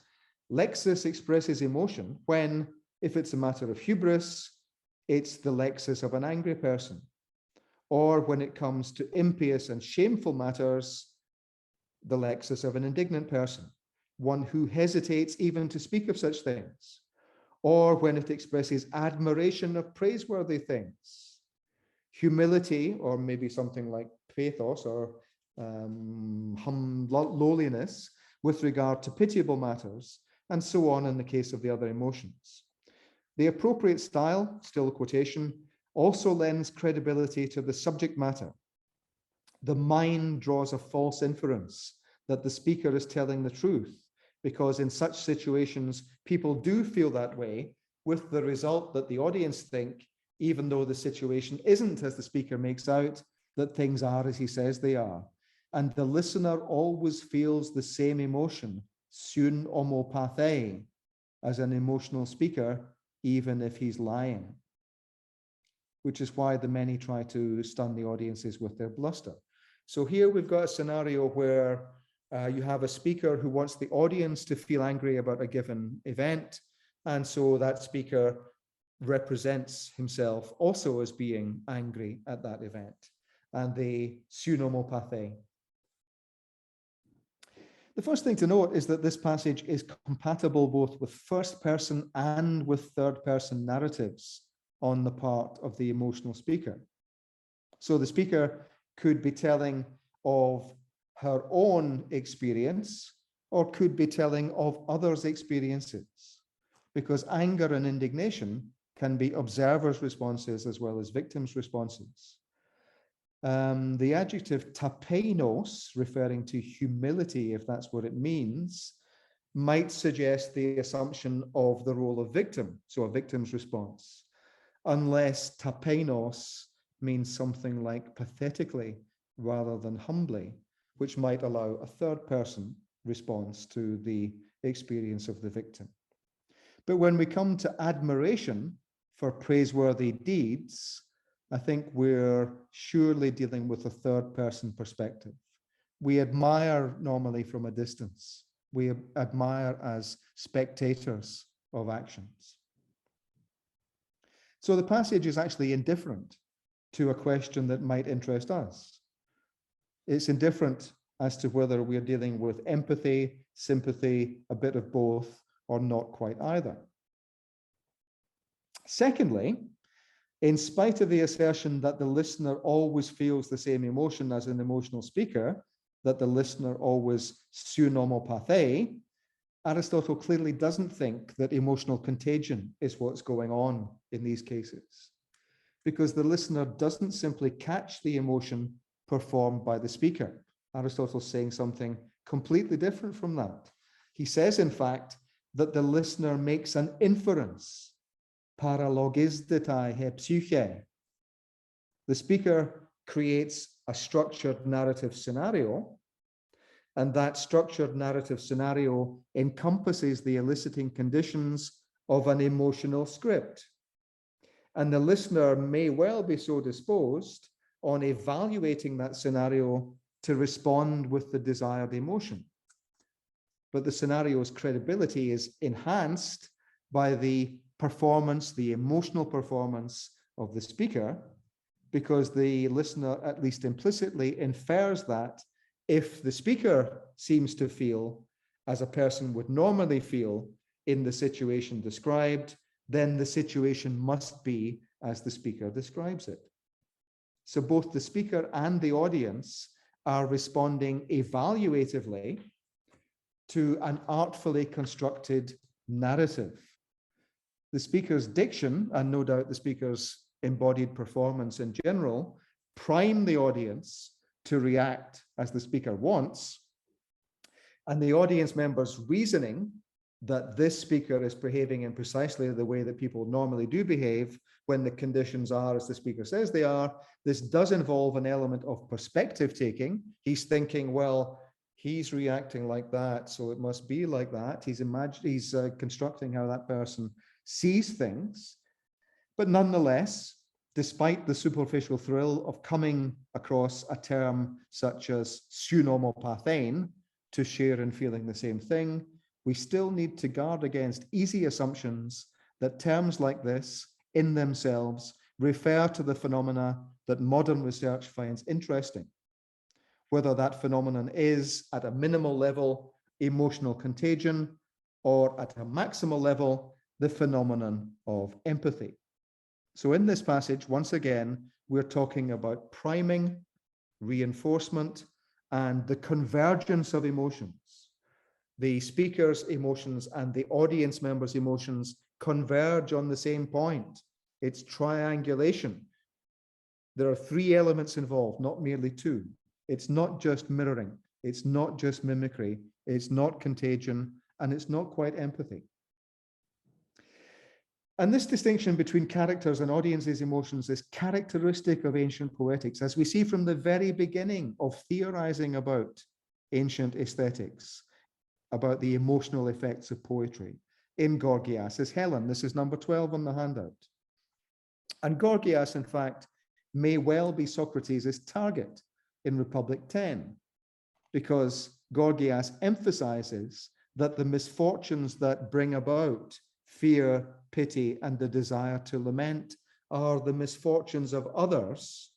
lexis expresses emotion when, if it's a matter of hubris, it's the lexis of an angry person. Or when it comes to impious and shameful matters, the lexis of an indignant person, one who hesitates even to speak of such things. Or when it expresses admiration of praiseworthy things, humility, or maybe something like pathos or lowliness with regard to pitiable matters, and so on in the case of the other emotions. The appropriate style, still a quotation, also lends credibility to the subject matter. The mind draws a false inference that the speaker is telling the truth, because in such situations, people do feel that way, with the result that the audience think, even though the situation isn't as the speaker makes out, that things are as he says they are. And the listener always feels the same emotion, syn homopathei, as an emotional speaker, even if he's lying. Which is why the many try to stun the audiences with their bluster. So here we've got a scenario where you have a speaker who wants the audience to feel angry about a given event. And so that speaker represents himself also as being angry at that event. And they syn homopathei. The first thing to note is that this passage is compatible both with first person and with third person narratives on the part of the emotional speaker. So the speaker could be telling of her own experience, or could be telling of others' experiences, because anger and indignation can be observers' responses as well as victims' responses. The adjective tapeinos, referring to humility, if that's what it means, might suggest the assumption of the role of victim, so a victim's response, unless tapeinos means something like pathetically rather than humbly, which might allow a third person response to the experience of the victim. But when we come to admiration for praiseworthy deeds, I think we're surely dealing with a third person perspective. We admire normally from a distance. We admire as spectators of actions. So the passage is actually indifferent to a question that might interest us. It's indifferent as to whether we're dealing with empathy, sympathy, a bit of both, or not quite either. Secondly, in spite of the assertion that the listener always feels the same emotion as an emotional speaker, that the listener always syn homopathei, Aristotle clearly doesn't think that emotional contagion is what's going on in these cases, because the listener doesn't simply catch the emotion performed by the speaker. Aristotle's saying something completely different from that. He says, in fact, that the listener makes an inference, paralogisdetai he psyche. The speaker creates a structured narrative scenario, and that structured narrative scenario encompasses the eliciting conditions of an emotional script. And the listener may well be so disposed on evaluating that scenario to respond with the desired emotion. But the scenario's credibility is enhanced by the performance, the emotional performance of the speaker, because the listener, at least implicitly, infers that if the speaker seems to feel as a person would normally feel in the situation described, then the situation must be as the speaker describes it. So both the speaker and the audience are responding evaluatively to an artfully constructed narrative. The speaker's diction, and no doubt the speaker's embodied performance in general, prime the audience to react as the speaker wants, and the audience members' reasoning that this speaker is behaving in precisely the way that people normally do behave when the conditions are as the speaker says they are. This does involve an element of perspective taking. He's thinking, well, he's reacting like that, so it must be like that. He's constructing how that person sees things. But nonetheless, despite the superficial thrill of coming across a term such as pseunomopathein, to share in feeling the same thing, we still need to guard against easy assumptions that terms like this in themselves refer to the phenomena that modern research finds interesting, whether that phenomenon is at a minimal level emotional contagion, or at a maximal level the phenomenon of empathy. So in this passage, once again, we're talking about priming, reinforcement, and the convergence of emotions. The speaker's emotions and the audience members' emotions converge on the same point. It's triangulation. There are three elements involved, not merely two. It's not just mirroring. It's not just mimicry. It's not contagion, and it's not quite empathy. And this distinction between characters and audiences' emotions is characteristic of ancient poetics, as we see from the very beginning of theorizing about ancient aesthetics, about the emotional effects of poetry. In Gorgias's Helen, this is number 12 on the handout. And Gorgias, in fact, may well be Socrates' target in Republic 10, because Gorgias emphasizes that the misfortunes that bring about fear, pity, and the desire to lament are the misfortunes of others,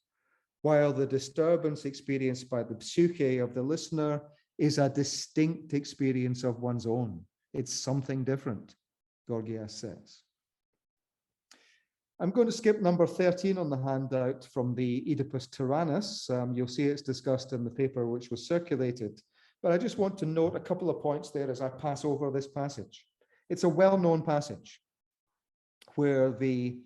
while the disturbance experienced by the psyche of the listener is a distinct experience of one's own. It's something different, Gorgias says. I'm going to skip number 13 on the handout from the Oedipus Tyrannus. You'll see it's discussed in the paper which was circulated, but I just want to note a couple of points there as I pass over this passage. It's a well-known passage where the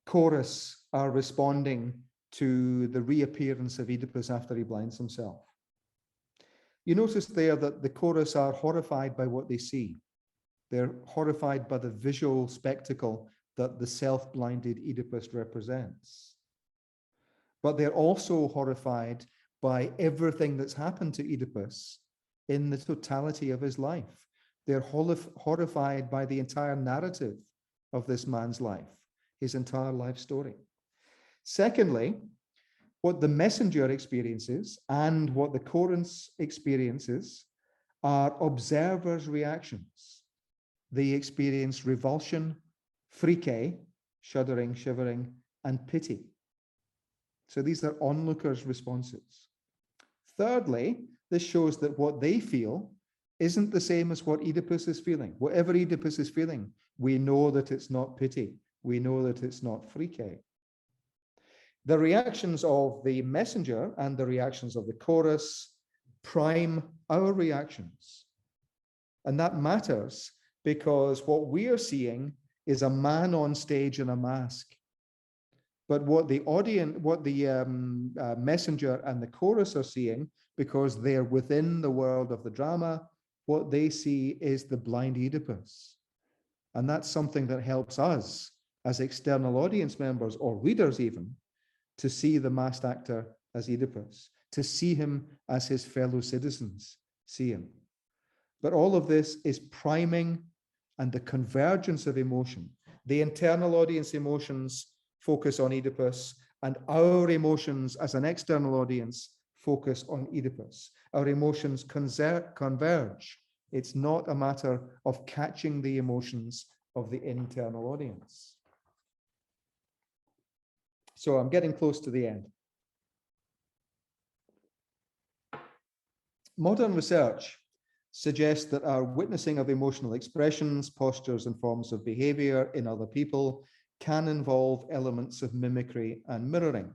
chorus are responding to the reappearance of Oedipus after he blinds himself. You notice there that the chorus are horrified by what they see. They're horrified by the visual spectacle that the self-blinded Oedipus represents. But they're also horrified by everything that's happened to Oedipus in the totality of his life. They're horrified by the entire narrative of this man's life, his entire life story. Secondly, what the messenger experiences and what the chorus experiences are observers' reactions. They experience revulsion, phrike, shuddering, shivering, and pity. So these are onlookers' responses. Thirdly, this shows that what they feel isn't the same as what Oedipus is feeling. Whatever Oedipus is feeling, we know that it's not pity. We know that it's not phrike. The reactions of the messenger and the reactions of the chorus prime our reactions. And that matters because what we are seeing is a man on stage in a mask. But what the audience, what the messenger and the chorus are seeing, because they're within the world of the drama, what they see is the blind Oedipus. And that's something that helps us as external audience members or readers even to see the masked actor as Oedipus, to see him as his fellow citizens see him. But all of this is priming and the convergence of emotion. The internal audience emotions focus on Oedipus, and our emotions as an external audience focus on Oedipus. Our emotions converge. It's not a matter of catching the emotions of the internal audience. So I'm getting close to the end. Modern research suggests that our witnessing of emotional expressions, postures, and forms of behavior in other people can involve elements of mimicry and mirroring.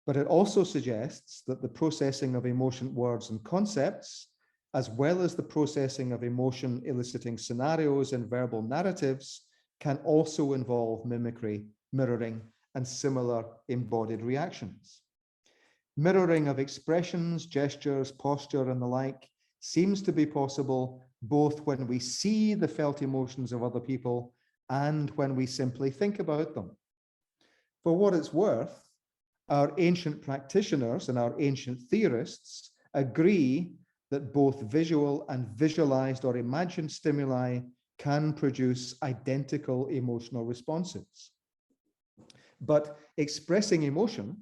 But it also suggests that the processing of emotion words and concepts, as well as the processing of emotion eliciting scenarios and verbal narratives, can also involve mimicry, mirroring, and similar embodied reactions. Mirroring of expressions, gestures, posture, and the like seems to be possible both when we see the felt emotions of other people and when we simply think about them. For what it's worth, our ancient practitioners and our ancient theorists agree that both visual and visualized or imagined stimuli can produce identical emotional responses. But expressing emotion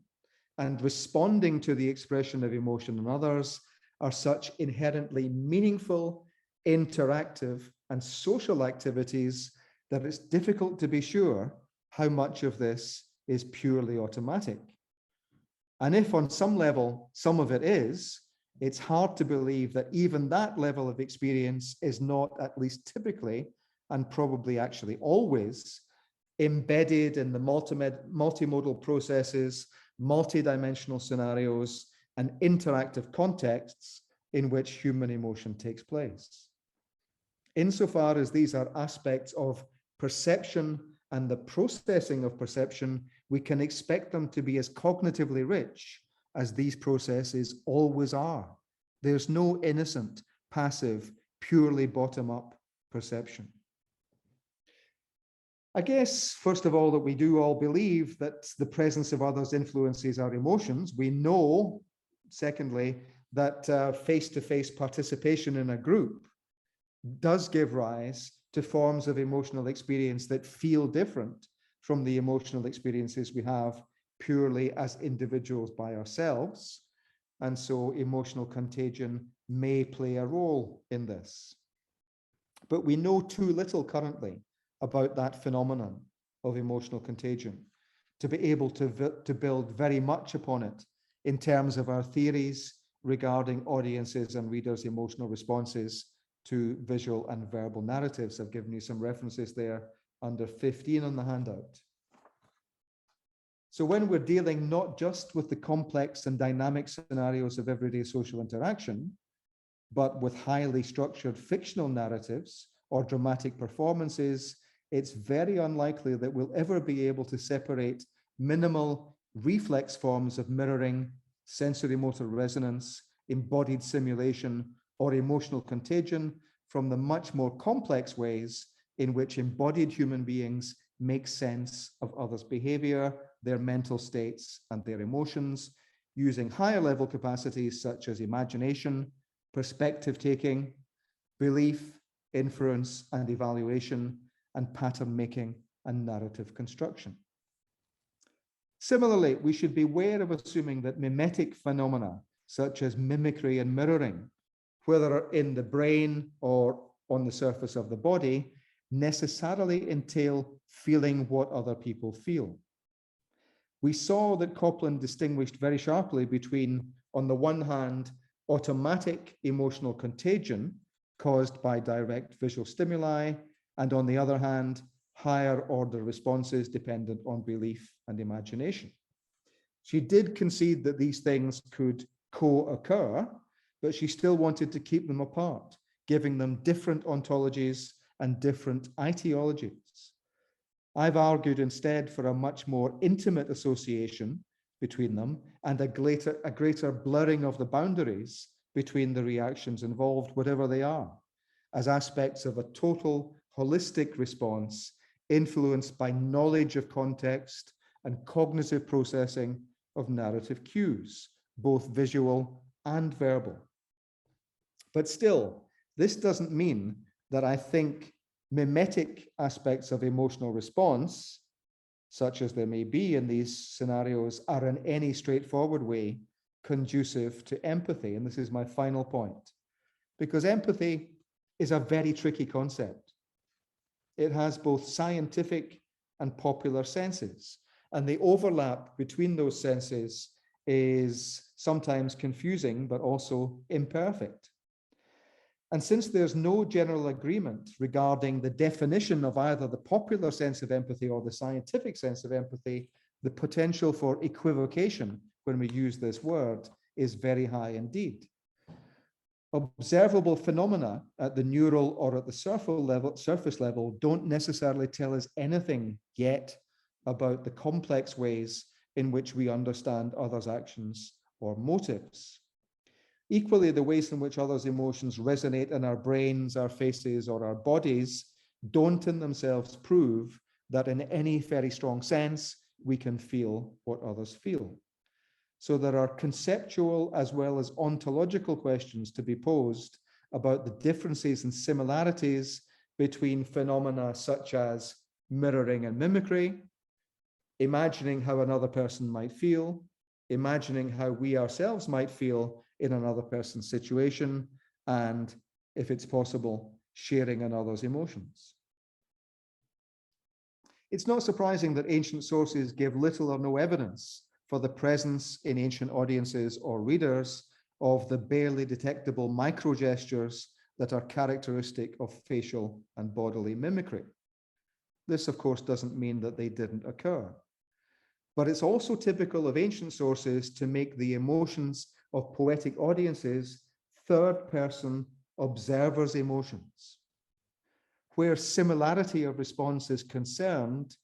and responding to the expression of emotion in others are such inherently meaningful, interactive, and social activities that it's difficult to be sure how much of this is purely automatic. And if on some level, some of it is, it's hard to believe that even that level of experience is not, at least typically, and probably actually always, embedded in the multimodal processes, multidimensional scenarios, and interactive contexts in which human emotion takes place. Insofar as these are aspects of perception and the processing of perception, we can expect them to be as cognitively rich as these processes always are. There's no innocent, passive, purely bottom-up perception. I guess, first of all, that we do all believe that the presence of others influences our emotions. We know, secondly, that face-to-face participation in a group does give rise to forms of emotional experience that feel different from the emotional experiences we have purely as individuals by ourselves. And so emotional contagion may play a role in this. But we know too little currently about that phenomenon of emotional contagion to be able to build very much upon it in terms of our theories regarding audiences and readers' emotional responses to visual and verbal narratives. I've given you some references there under 15 on the handout. So when we're dealing not just with the complex and dynamic scenarios of everyday social interaction, but with highly structured fictional narratives or dramatic performances, it's very unlikely that we'll ever be able to separate minimal reflex forms of mirroring, sensory motor resonance, embodied simulation, or emotional contagion from the much more complex ways in which embodied human beings make sense of others' behavior, their mental states, and their emotions, using higher level capacities such as imagination, perspective taking, belief, inference and evaluation, and pattern making and narrative construction. Similarly, we should beware of assuming that mimetic phenomena such as mimicry and mirroring, whether in the brain or on the surface of the body, necessarily entail feeling what other people feel. We saw that Copland distinguished very sharply between, on the one hand, automatic emotional contagion caused by direct visual stimuli, and on the other hand, higher order responses dependent on belief and imagination. She did concede that these things could co-occur, but she still wanted to keep them apart, giving them different ontologies and different ideologies. I've argued instead for a much more intimate association between them and a greater blurring of the boundaries between the reactions involved, whatever they are, as aspects of a total holistic response influenced by knowledge of context and cognitive processing of narrative cues, both visual and verbal. But still, this doesn't mean that I think mimetic aspects of emotional response, such as there may be in these scenarios, are in any straightforward way conducive to empathy. And this is my final point, because empathy is a very tricky concept. It has both scientific and popular senses, and the overlap between those senses is sometimes confusing, but also imperfect. And since there's no general agreement regarding the definition of either the popular sense of empathy or the scientific sense of empathy, the potential for equivocation when we use this word is very high indeed. Observable phenomena at the neural or at the surface level don't necessarily tell us anything yet about the complex ways in which we understand others' actions or motives. Equally, the ways in which others' emotions resonate in our brains, our faces, or our bodies don't in themselves prove that in any very strong sense we can feel what others feel. So there are conceptual as well as ontological questions to be posed about the differences and similarities between phenomena such as mirroring and mimicry, imagining how another person might feel, imagining how we ourselves might feel in another person's situation, and, if it's possible, sharing another's emotions. It's not surprising that ancient sources give little or no evidence for the presence in ancient audiences or readers of the barely detectable micro-gestures that are characteristic of facial and bodily mimicry. This, of course, doesn't mean that they didn't occur. But it's also typical of ancient sources to make the emotions of poetic audiences third-person observers' emotions. Where similarity of response is concerned,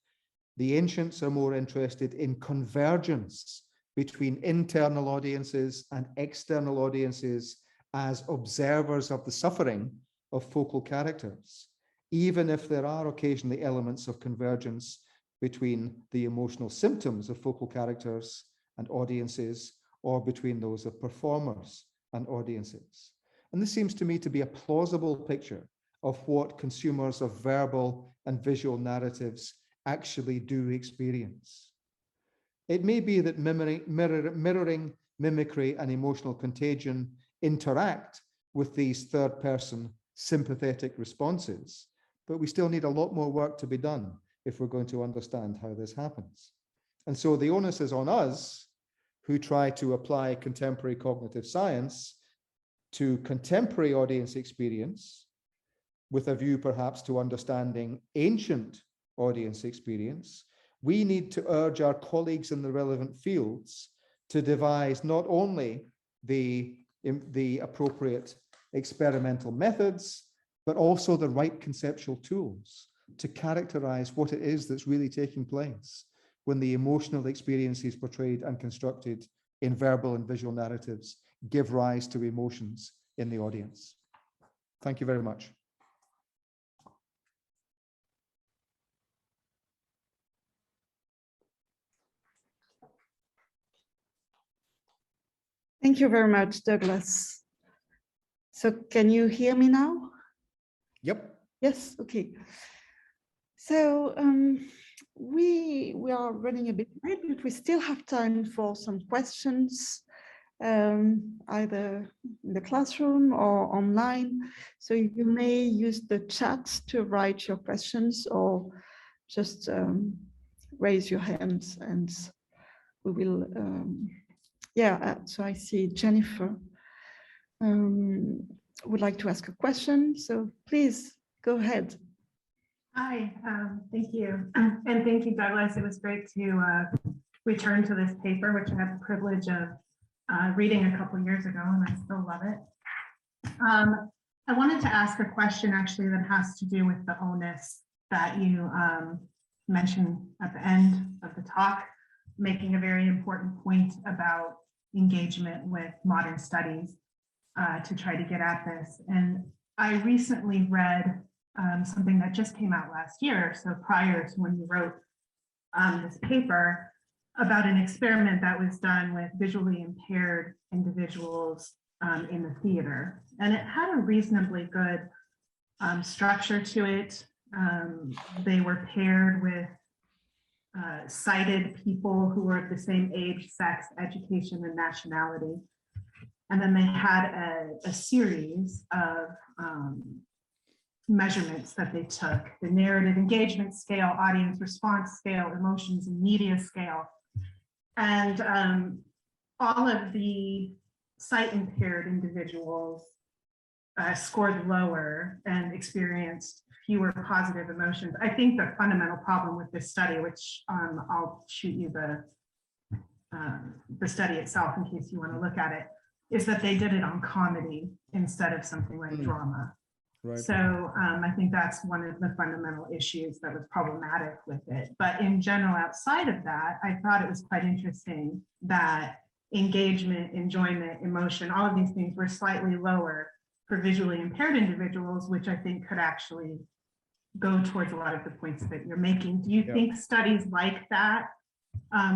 the ancients are more interested in convergence between internal audiences and external audiences as observers of the suffering of focal characters, even if there are occasionally elements of convergence between the emotional symptoms of focal characters and audiences, or between those of performers and audiences. And this seems to me to be a plausible picture of what consumers of verbal and visual narratives actually do experience. It may be that mirroring, mimicry, and emotional contagion interact with these third-person sympathetic responses, but we still need a lot more work to be done if we're going to understand how this happens. And so the onus is on us who try to apply contemporary cognitive science to contemporary audience experience with a view perhaps to understanding ancient audience experience. We need to urge our colleagues in the relevant fields to devise not only the appropriate experimental methods, but also the right conceptual tools to characterize what it is that's really taking place when the emotional experiences portrayed and constructed in verbal and visual narratives give rise to emotions in the audience. Thank you very much. Thank you very much, Douglas. So can you hear me now? Yep. Yes, okay. So we are running a bit late, but we still have time for some questions, either in the classroom or online. So you may use the chat to write your questions, or just raise your hands and we will, so I see Jennifer would like to ask a question. So please go ahead. Hi, thank you. And thank you, Douglas. It was great to return to this paper, which I had the privilege of reading a couple years ago, and I still love it. I wanted to ask a question actually that has to do with the onus that you mentioned at the end of the talk, making a very important point about engagement with modern studies to try to get at this. And I recently read something that just came out last year, so prior to when you wrote this paper, about an experiment that was done with visually impaired individuals in the theater. And it had a reasonably good structure to it. They were paired with sighted people who were of the same age, sex, education, and nationality. And then they had a series of measurements that they took: the narrative engagement scale, audience response scale, emotions and media scale. And all of the sight impaired individuals scored lower and experienced fewer positive emotions. I think the fundamental problem with this study, which I'll shoot you the study itself in case you want to look at it, is that they did it on comedy instead of something like drama. Right. So I think that's one of the fundamental issues that was problematic with it. But in general, outside of that, I thought it was quite interesting that engagement, enjoyment, emotion, all of these things were slightly lower for visually impaired individuals, which I think could actually go towards a lot of the points that you're making. Do you think studies like that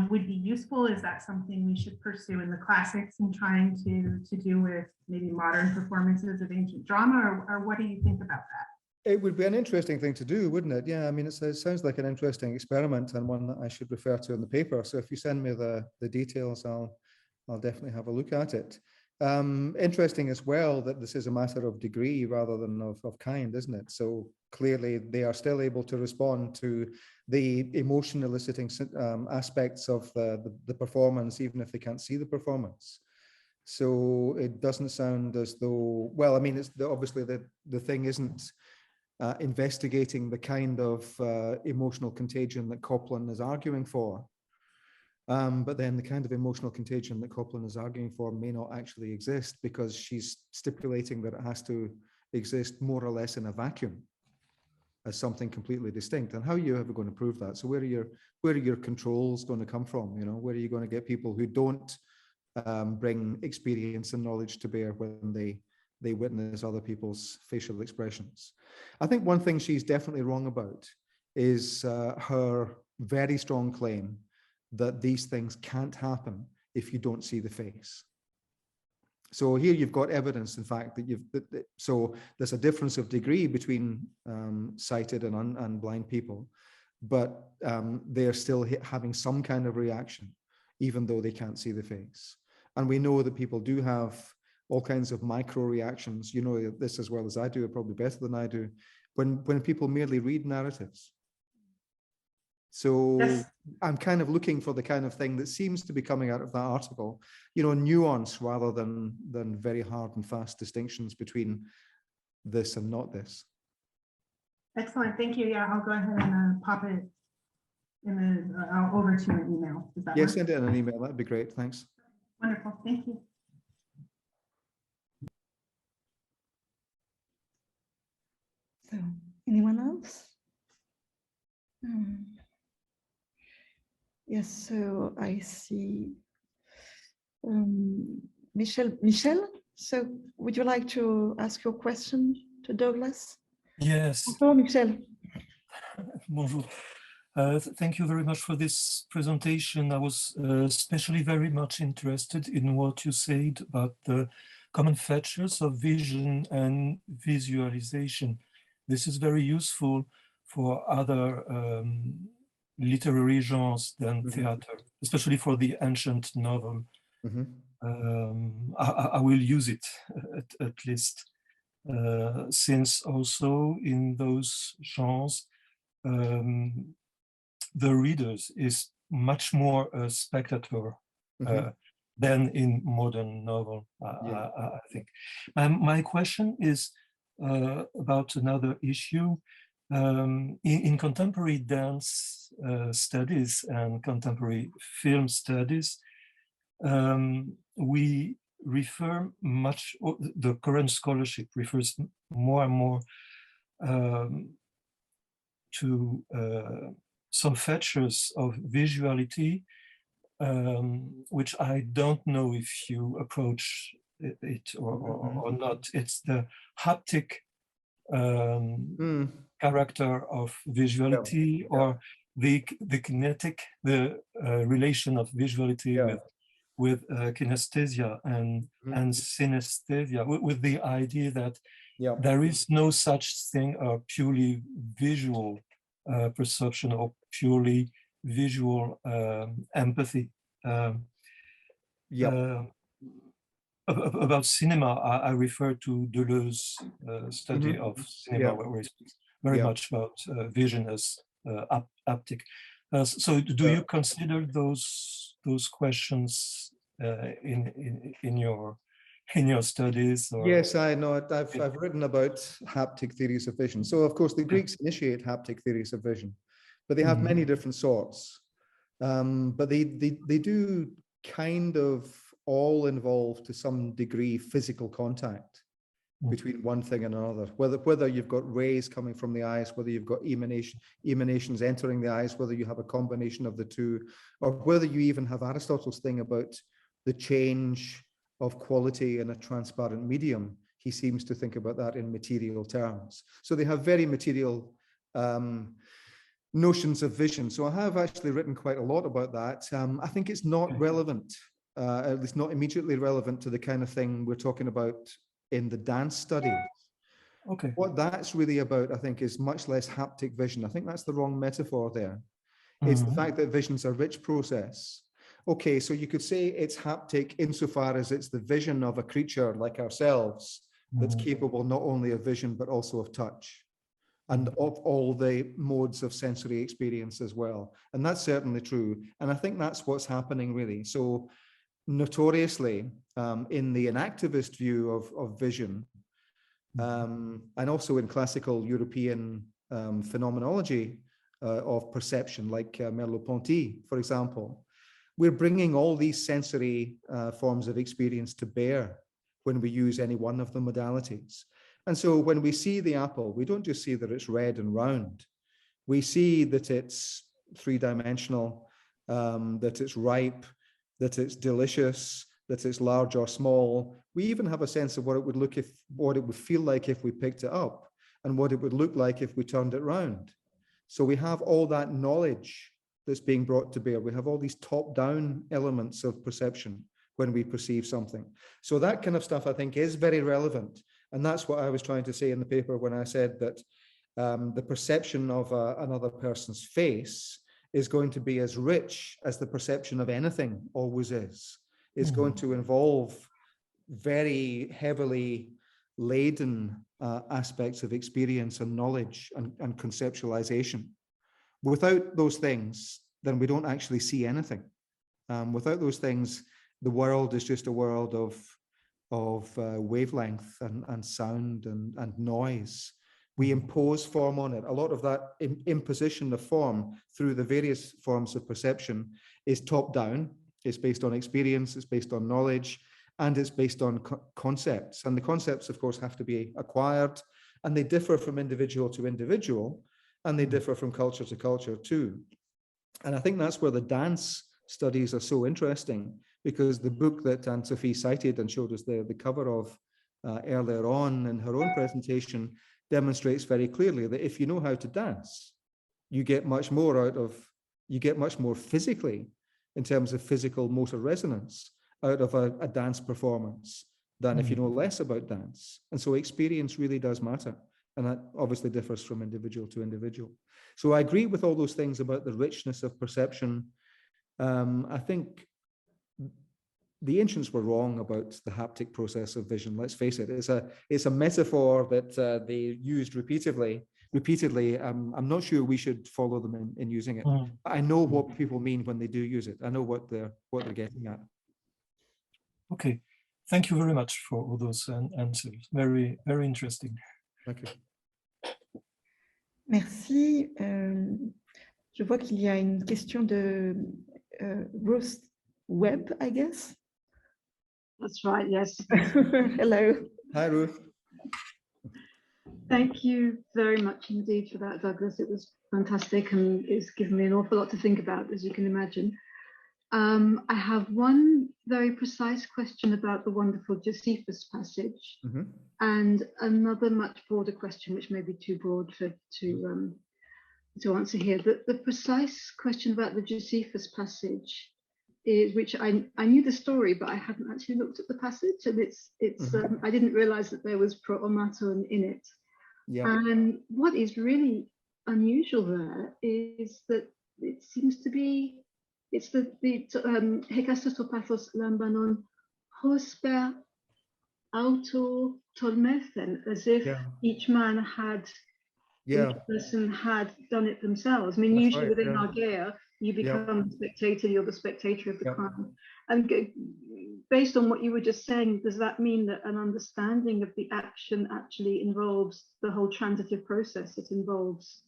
would be useful? Is that something we should pursue in the classics and trying to do with maybe modern performances of ancient drama, or what do you think about that? It would be an interesting thing to do, wouldn't it? Yeah, I mean, it sounds like an interesting experiment and one that I should refer to in the paper. So if you send me the details, I'll definitely have a look at it. Interesting as well that this is a matter of degree rather than of kind, isn't it? So clearly they are still able to respond to the emotion eliciting aspects of the performance, even if they can't see the performance. So it doesn't sound as though, well, I mean, it's obviously the thing isn't investigating the kind of emotional contagion that Copland is arguing for. But then the kind of emotional contagion that Copland is arguing for may not actually exist, because she's stipulating that it has to exist more or less in a vacuum as something completely distinct. And how are you ever going to prove that? So where are your controls going to come from? You know, where are you going to get people who don't bring experience and knowledge to bear when they witness other people's facial expressions? I think one thing she's definitely wrong about is her very strong claim that these things can't happen if you don't see the face. So here you've got evidence, in fact, that so there's a difference of degree between sighted and blind people, but they're still having some kind of reaction, even though they can't see the face. And we know that people do have all kinds of micro reactions. You know this as well as I do, probably better than I do, when people merely read narratives. So yes. I'm kind of looking for the kind of thing that seems to be coming out of that article, you know, nuance rather than very hard and fast distinctions between this and not this. Excellent, thank you. Yeah, I'll go ahead and pop it in over to an email. Does that work? Send it in an email. That'd be great. Thanks. Wonderful, thank you. So, anyone else? Yes, so I see Michel. So would you like to ask your question to Douglas? Yes. Bonjour, Michel. Bonjour. Thank you very much for this presentation. I was especially very much interested in what you said about the common features of vision and visualization. This is very useful for other literary genres than theater, especially for the ancient novel. I will use it at least, since also in those genres, the readers is much more a spectator than in modern novel, I think. My question is about another issue. In contemporary dance studies and contemporary film studies, we refer much, or the current scholarship refers more and more to some features of visuality, which I don't know if you approach it or not. It's the haptic character of visuality, or the kinetic, the relation of visuality with kinesthesia and synesthesia, with the idea that there is no such thing a purely visual perception or purely visual empathy. About cinema, I refer to Deleuze's study of cinema, where he speaks very much about vision as haptic. So, do you consider those questions in your studies? Or? Yes, I know. I've written about haptic theories of vision. So, of course, the Greeks initiate haptic theories of vision, but they have many different sorts. But they do kind of all involve, to some degree, physical contact between one thing and another. Whether you've got rays coming from the eyes, whether you've got emanations entering the eyes, whether you have a combination of the two, or whether you even have Aristotle's thing about the change of quality in a transparent medium. He seems to think about that in material terms. So they have very material notions of vision. So I have actually written quite a lot about that. I think it's not relevant, at least not immediately relevant to the kind of thing we're talking about in the dance study. Okay. What that's really about, I think, is much less haptic vision. I think that's the wrong metaphor there. It's the fact that vision's a rich process. Okay, so you could say it's haptic insofar as it's the vision of a creature like ourselves that's capable not only of vision, but also of touch and of all the modes of sensory experience as well. And that's certainly true. And I think that's what's happening, really. So notoriously, in the enactivist view of vision, and also in classical European phenomenology of perception, like Merleau-Ponty, for example, we're bringing all these sensory forms of experience to bear when we use any one of the modalities. And so when we see the apple, we don't just see that it's red and round. We see that it's three-dimensional, that it's ripe, that it's delicious, that it's large or small. We even have a sense of what it would feel like if we picked it up, and what it would look like if we turned it round. So we have all that knowledge that's being brought to bear. We have all these top-down elements of perception when we perceive something. So that kind of stuff, I think, is very relevant. And that's what I was trying to say in the paper when I said that the perception of another person's face is going to be as rich as the perception of anything always is. It's going to involve very heavily laden aspects of experience and knowledge and conceptualization. Without those things, then we don't actually see anything. Without those things, the world is just a world of wavelength and sound and noise. We impose form on it. A lot of that imposition of form through the various forms of perception is top down. It's based on experience, it's based on knowledge, and it's based on concepts. And the concepts, of course, have to be acquired, and they differ from individual to individual, and they differ from culture to culture too. And I think that's where the dance studies are so interesting, because the book that Anne-Sophie cited and showed us the cover of earlier on in her own presentation demonstrates very clearly that if you know how to dance, you get much more physically, in terms of physical motor resonance, out of a dance performance than if you know less about dance. And so experience really does matter. And that obviously differs from individual to individual. So I agree with all those things about the richness of perception. I think the ancients were wrong about the haptic process of vision. Let's face it, it's a metaphor that they used repeatedly. I'm not sure we should follow them in using it. I know what people mean when they do use it. I know what they're getting at. Okay, thank you very much for all those answers. Very, very interesting. Thank you. Merci. Je vois qu'il y a une question de Ruth Webb, I guess. That's right, yes. Hello. Hi, Ruth. Thank you very much indeed for that, Douglas. It was fantastic and it's given me an awful lot to think about, as you can imagine. I have one very precise question about the wonderful Josephus passage, and another much broader question, which may be too broad to answer here. The precise question about the Josephus passage is, which I knew the story, but I hadn't actually looked at the passage, and it's I didn't realize that there was proomaton in it. Yeah. And what is really unusual there is that it seems to be, it's the hekastotopathos lambanon hosper auto tolmethen, as if each man had, each person had done it themselves. I mean, That's usually right, within Argaea, you become the spectator, you're the spectator of the crime. And based on what you were just saying, does that mean that an understanding of the action actually involves the whole transitive process? It involves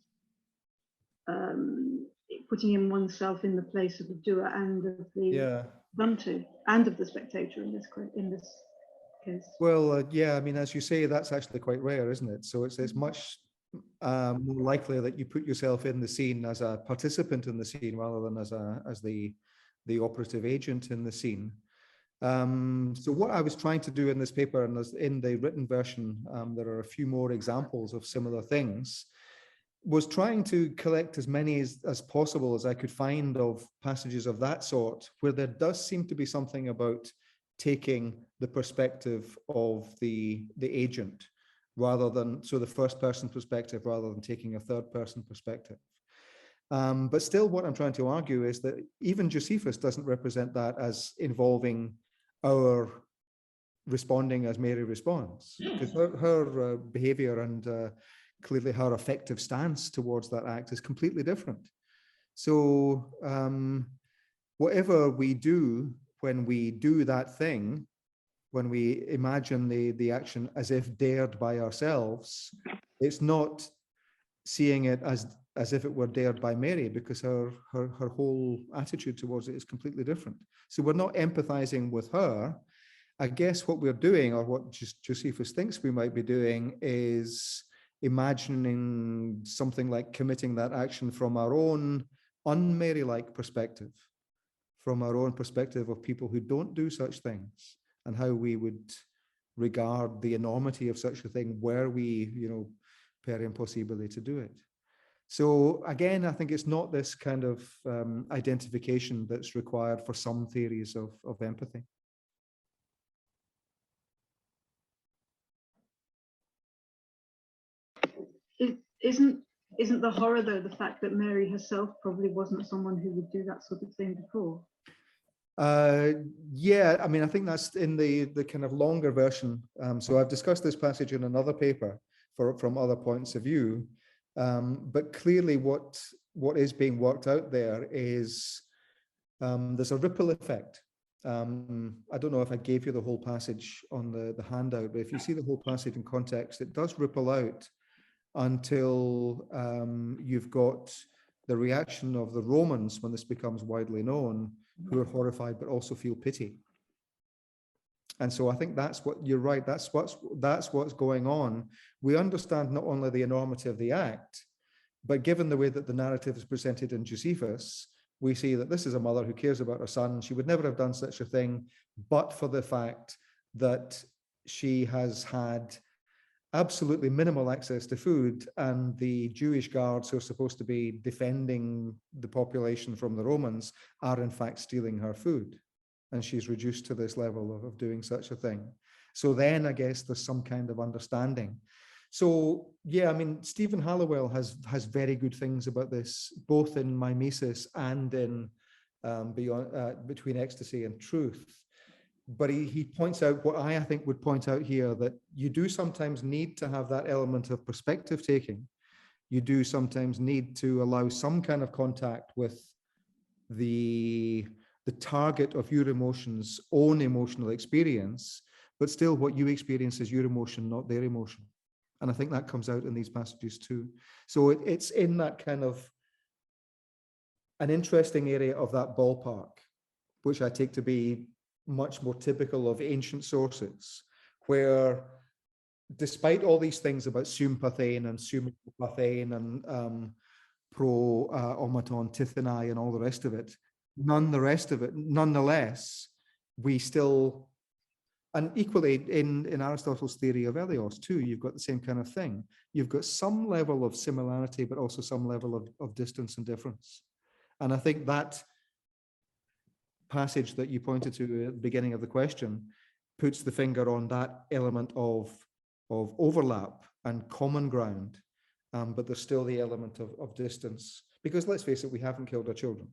putting in oneself in the place of the doer and of the done to, and of the spectator in this case. Well, yeah, I mean, as you say, that's actually quite rare, isn't it? So it's much more likely that you put yourself in the scene as a participant in the scene rather than as the operative agent in the scene. So what I was trying to do in this paper, and in the written version, there are a few more examples of similar things, was trying to collect as many as possible as I could find of passages of that sort, where there does seem to be something about taking the perspective of the agent rather than, so the first person perspective rather than taking a third person perspective. But still what I'm trying to argue is that even Josephus doesn't represent that as involving our responding as Mary responds, because her behavior and clearly her affective stance towards that act is completely different. So whatever we do when we do that thing, when we imagine the action as if dared by ourselves, it's not seeing it as if it were dared by Mary, because her whole attitude towards it is completely different. So we're not empathizing with her. I guess what we're doing, or what Josephus thinks we might be doing, is imagining something like committing that action from our own un-Mary-like perspective, from our own perspective of people who don't do such things, and how we would regard the enormity of such a thing were we, per impossibile to do it. So again, I think it's not this kind of identification that's required for some theories of empathy. Isn't the horror, though, the fact that Mary herself probably wasn't someone who would do that sort of thing before? Yeah, I mean, I think that's in the kind of longer version. So I've discussed this passage in another paper from other points of view. But clearly what is being worked out there is there's a ripple effect. I don't know if I gave you the whole passage on the handout, but if you see the whole passage in context, it does ripple out until you've got the reaction of the Romans when this becomes widely known, who are horrified but also feel pity. And so I think that's what you're right. That's what's going on. We understand not only the enormity of the act, but given the way that the narrative is presented in Josephus, we see that this is a mother who cares about her son. She would never have done such a thing, but for the fact that she has had absolutely minimal access to food, and the Jewish guards who are supposed to be defending the population from the Romans are in fact stealing her food. And she's reduced to this level of doing such a thing. So then I guess there's some kind of understanding. So yeah, I mean, Stephen Hallowell has very good things about this, both in Mimesis and in Between Ecstasy and Truth. But he points out what I think would point out here, that you do sometimes need to have that element of perspective taking. You do sometimes need to allow some kind of contact with the target of your emotion's own emotional experience, but still what you experience is your emotion, not their emotion. And I think that comes out in these passages too. So it's in that kind of an interesting area of that ballpark, which I take to be much more typical of ancient sources, where despite all these things about sympathane and sympathane and pro-omaton tithanai and all the rest of it, nonetheless, we still, and equally in Aristotle's theory of Elios too, you've got the same kind of thing. You've got some level of similarity, but also some level of distance and difference. And I think that passage that you pointed to at the beginning of the question puts the finger on that element of overlap and common ground, but there's still the element of distance, because let's face it, we haven't killed our children.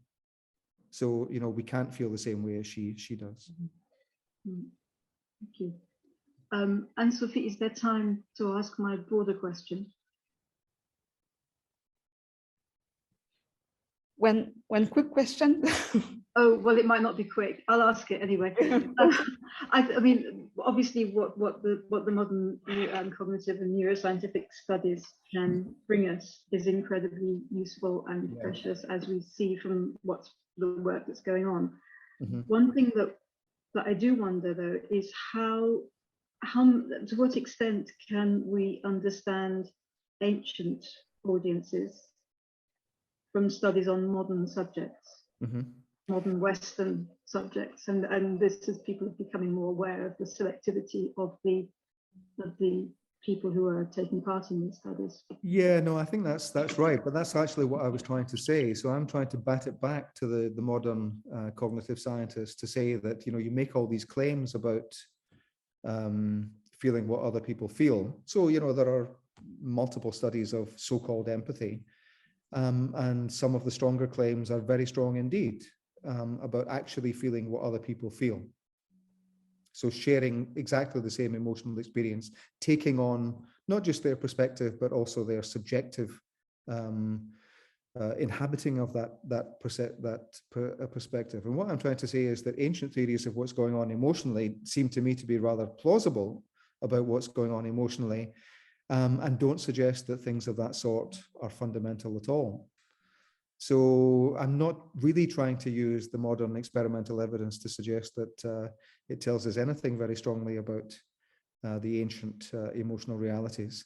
So, you know, we can't feel the same way as she does. Thank you. Anne-Sophie, is there time to ask my broader question? When quick question? Oh, well, it might not be quick. I'll ask it anyway. I mean, obviously, what the modern cognitive and neuroscientific studies can bring us is incredibly useful and precious, as we see from what's the work that's going on. One thing that I do wonder, though, is how to what extent can we understand ancient audiences from studies on modern subjects, modern Western subjects, and this is people becoming more aware of the selectivity of the people who are taking part in these studies. Yeah, no, I think that's right, but that's actually what I was trying to say. So I'm trying to bat it back to the modern cognitive scientists to say that, you know, you make all these claims about feeling what other people feel. So, you know, there are multiple studies of so-called empathy, and some of the stronger claims are very strong indeed about actually feeling what other people feel. So sharing exactly the same emotional experience, taking on not just their perspective, but also their subjective inhabiting of that perspective. And what I'm trying to say is that ancient theories of what's going on emotionally seem to me to be rather plausible about what's going on emotionally, and don't suggest that things of that sort are fundamental at all. So I'm not really trying to use the modern experimental evidence to suggest that it tells us anything very strongly about the ancient emotional realities,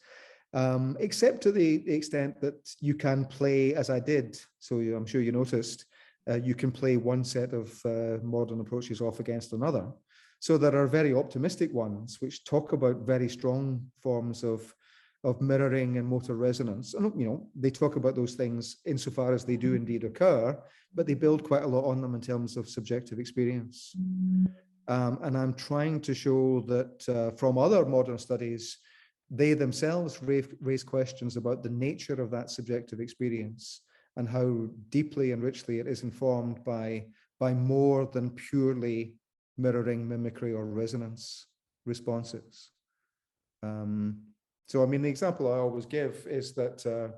except to the extent that you can play, as I did, so I'm sure you noticed, you can play one set of modern approaches off against another. So there are very optimistic ones which talk about very strong forms of mirroring and motor resonance. And, you know, they talk about those things insofar as they do indeed occur, but they build quite a lot on them in terms of subjective experience. And I'm trying to show that from other modern studies, they themselves raise questions about the nature of that subjective experience and how deeply and richly it is informed by more than purely mirroring, mimicry, or resonance responses. So, I mean, the example I always give is that,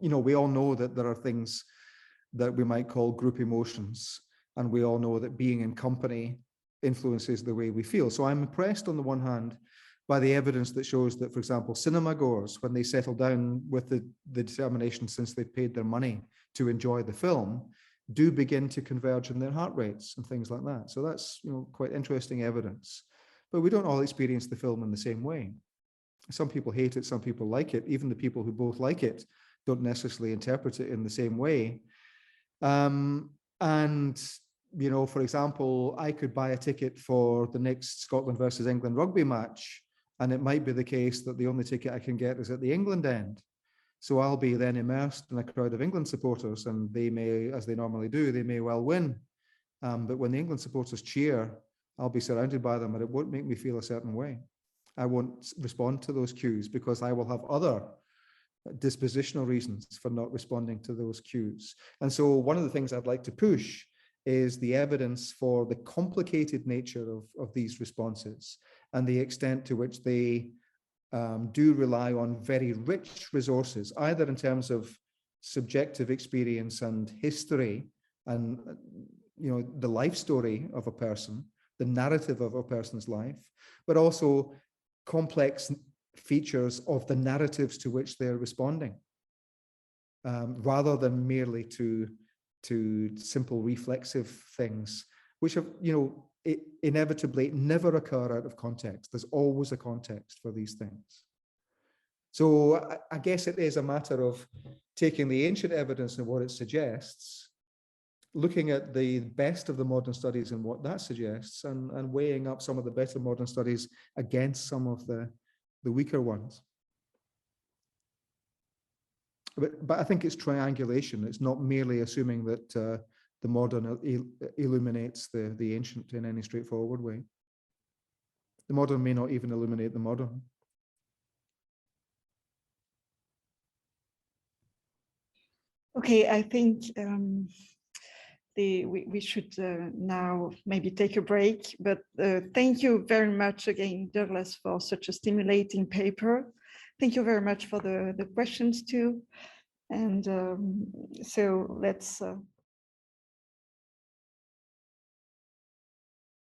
you know, we all know that there are things that we might call group emotions, and we all know that being in company influences the way we feel. So I'm impressed on the one hand by the evidence that shows that, for example, cinema goers, when they settle down with the determination, since they've paid their money to enjoy the film, do begin to converge in their heart rates and things like that. So that's, you know, quite interesting evidence. But we don't all experience the film in the same way. Some people hate it, some people like it. Even the people who both like it don't necessarily interpret it in the same way. And, you know, for example, I could buy a ticket for the next Scotland versus England rugby match, and it might be the case that the only ticket I can get is at the England end. So I'll be then immersed in a crowd of England supporters, and they may, as they normally do, they may well win. But when the England supporters cheer, I'll be surrounded by them, and it won't make me feel a certain way. I won't respond to those cues because I will have other dispositional reasons for not responding to those cues. And so one of the things I'd like to push is the evidence for the complicated nature of these responses and the extent to which they do rely on very rich resources, either in terms of subjective experience and history and, you know, the life story of a person, the narrative of a person's life, but also complex features of the narratives to which they're responding, rather than merely to simple reflexive things, which have, you know, inevitably never occur out of context. There's always a context for these things. So I guess it is a matter of taking the ancient evidence and what it suggests, looking at the best of the modern studies and what that suggests, and weighing up some of the better modern studies against some of the weaker ones. But I think it's triangulation. It's not merely assuming that the modern illuminates the ancient in any straightforward way. The modern may not even illuminate the modern. Okay, I think we should now maybe take a break, but thank you very much again, Douglas, for such a stimulating paper. Thank you very much for the questions too. And so let's